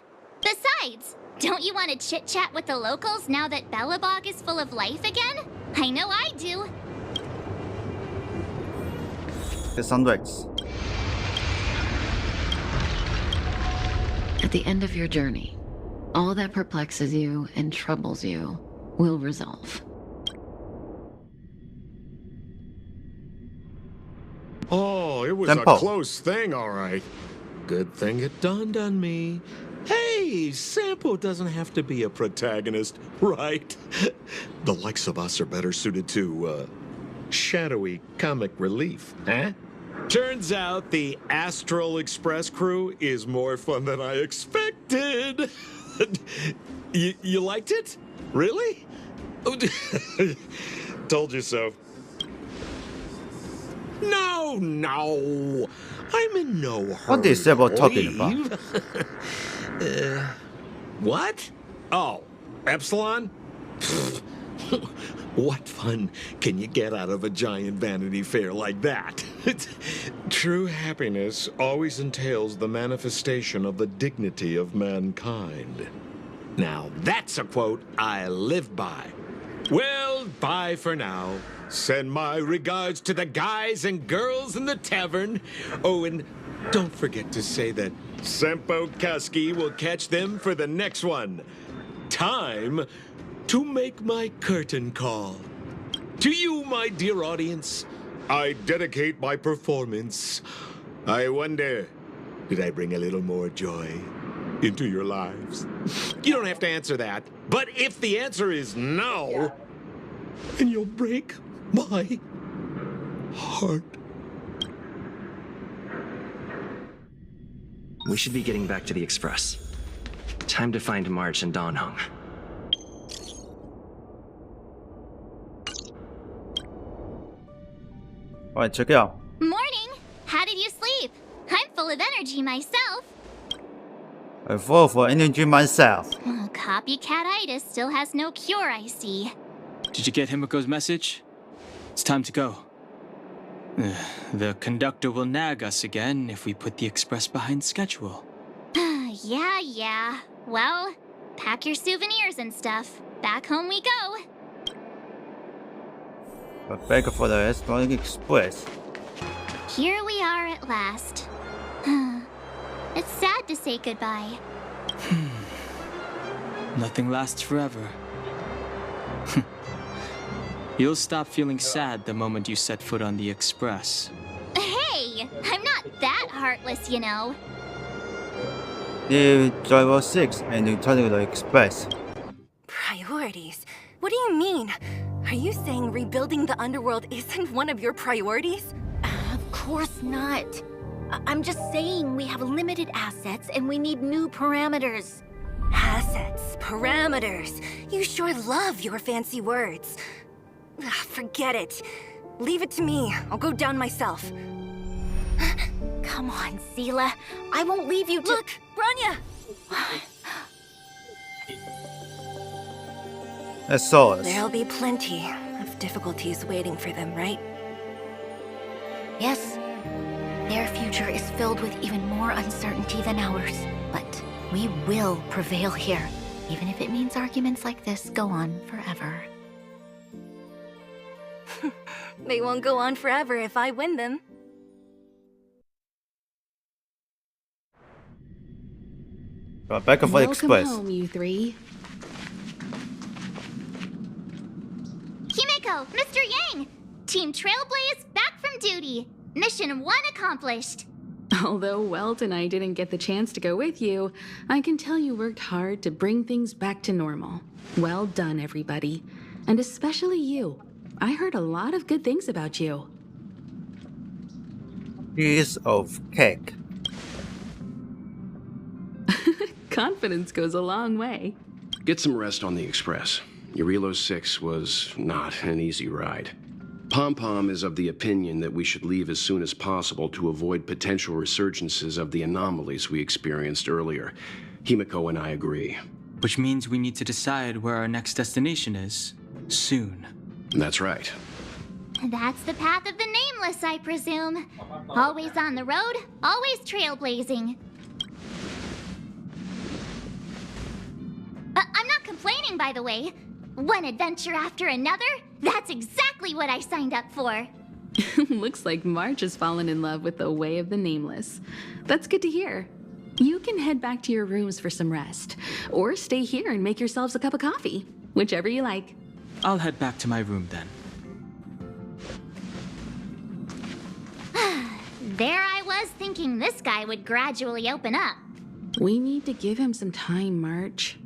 Besides, don't you want to chit-chat with the locals now that Belobog is full of life again? I know I do. The sunrise. At the end of your journey, all that perplexes you and troubles you will resolve. Oh, it was Tempo. a close thing, all right. Good thing it dawned on me. Hey, Sampo doesn't have to be a protagonist, right? The likes of us are better suited to, shadowy comic relief, huh? Turns out the Astral Express crew is more fun than I expected. You liked it? Really? Told you so. No. I'm in no hurry. What is Sebo to talking about? leave. What? Oh, Epsilon? What fun can you get out of a giant Vanity Fair like that? True happiness always entails the manifestation of the dignity of mankind. Now, that's a quote I live by. Well, bye for now. Send my regards to the guys and girls in the tavern. Oh, and don't forget to say that Sempo Kusky will catch them for the next one. Time to make my curtain call. To you, my dear audience, I dedicate my performance. I wonder, did I bring a little more joy into your lives? You don't have to answer that. But if the answer is no, then you'll break my heart. We should be getting back to the Express. Time to find March and Dan Heng. Alright, check it out. Morning! How did you sleep? I'm full of energy myself. I'm full for energy myself. Oh, copycat-itis still has no cure, I see. Did you get Himiko's message? It's time to go. The conductor will nag us again if we put the Express behind schedule. Yeah. Well, pack your souvenirs and stuff. Back home we go. Back for the Electronic Express. Here we are at last. It's sad to say goodbye. Nothing lasts forever. You'll stop feeling sad the moment you set foot on the Express. Hey, I'm not that heartless, you know. The Driver 6 and the Electronic Express. Priorities? What do you mean? Are you saying rebuilding the underworld isn't one of your priorities? Of course not. I'm just saying we have limited assets and we need new parameters. Assets, parameters. You sure love your fancy words. Forget it. Leave it to me. I'll go down myself. Come on, Seele. I won't leave you to— Look, Bronya! That's Solus. There'll be plenty of difficulties waiting for them, right? Yes. Their future is filled with even more uncertainty than ours. But we will prevail here, even if it means arguments like this go on forever. They won't go on forever if I win them. Back for the Express. Welcome home, you three. Himiko, Mr. Yang! Team Trailblaze back from duty. Mission 1 accomplished. Although Welt and I didn't get the chance to go with you, I can tell you worked hard to bring things back to normal. Well done, everybody. And especially you. I heard a lot of good things about you. Piece of cake. Confidence goes a long way. Get some rest on the Express. Eurilo 6 was not an easy ride. Pom-Pom is of the opinion that we should leave as soon as possible to avoid potential resurgences of the anomalies we experienced earlier. Himiko and I agree. Which means we need to decide where our next destination is. Soon. That's right. That's the path of the Nameless, I presume. Always on the road, always trailblazing. I'm not complaining, by the way. One adventure after another? That's exactly what I signed up for. Looks like March has fallen in love with the way of the Nameless. That's good to hear. You can head back to your rooms for some rest, or stay here and make yourselves a cup of coffee, whichever you like. I'll head back to my room then. There I was thinking this guy would gradually open up. We need to give him some time, March.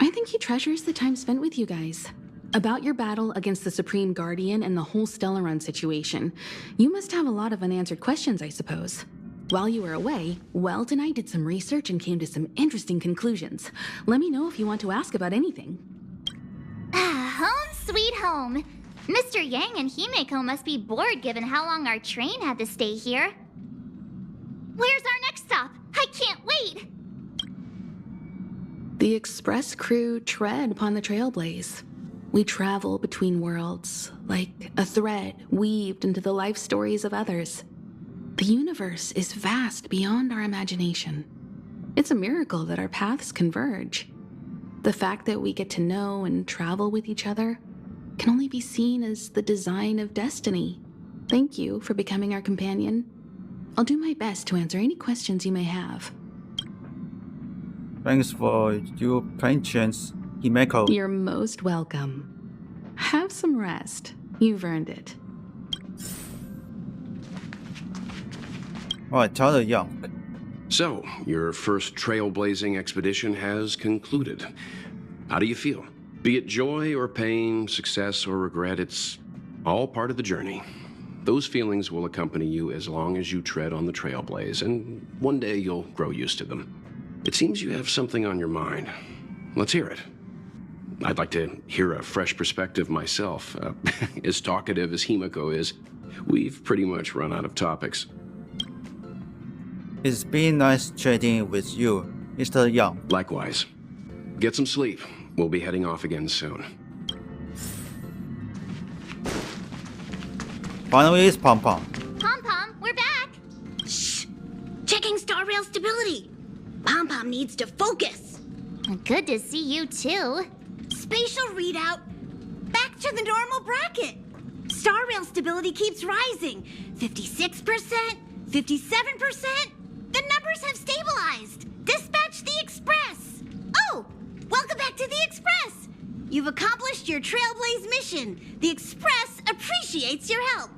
I think he treasures the time spent with you guys. About your battle against the Supreme Guardian and the whole Stellaron situation, you must have a lot of unanswered questions, I suppose. While you were away, Welt and I did some research and came to some interesting conclusions. Let me know if you want to ask about anything. Home sweet home. Mr. Yang and Himiko must be bored given how long our train had to stay here. Where's our next stop? I can't wait! The Express crew tread upon the Trailblaze. We travel between worlds, like a thread weaved into the life stories of others. The universe is vast beyond our imagination. It's a miracle that our paths converge. The fact that we get to know and travel with each other can only be seen as the design of destiny. Thank you for becoming our companion. I'll do my best to answer any questions you may have. Thanks for your patience, Himeko. You're most welcome. Have some rest. You've earned it. Alright, tell the young. So, your first trailblazing expedition has concluded. How do you feel? Be it joy or pain, success or regret, it's all part of the journey. Those feelings will accompany you as long as you tread on the trailblaze, and one day you'll grow used to them. It seems you have something on your mind. Let's hear it. I'd like to hear a fresh perspective myself. As talkative as Himeko is, we've pretty much run out of topics. It's been nice chatting with you, Mr. Young. Likewise. Get some sleep. We'll be heading off again soon. Finally, it's Pom Pom. Pom Pom, we're back. Shh! Checking star rail stability. Pom Pom needs to focus. Good to see you too. Spatial readout. Back to the normal bracket. Star rail stability keeps rising. 56%, 57%. The numbers have stabilized. Dispatch the Express. Oh, welcome back to the Express. You've accomplished your Trailblaze mission. The Express appreciates your help.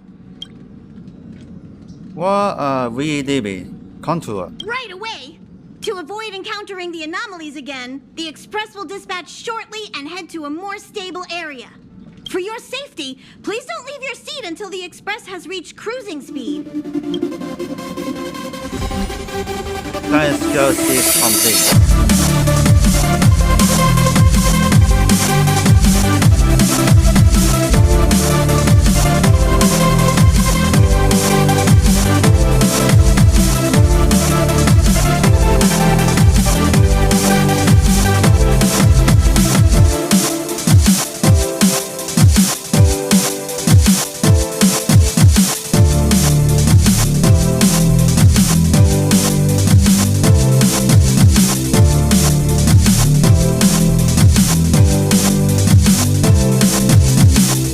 What are we leaving? Contour. Right away. To avoid encountering the anomalies again, the Express will dispatch shortly and head to a more stable area. For your safety, please don't leave your seat until the Express has reached cruising speed. Let's go see something.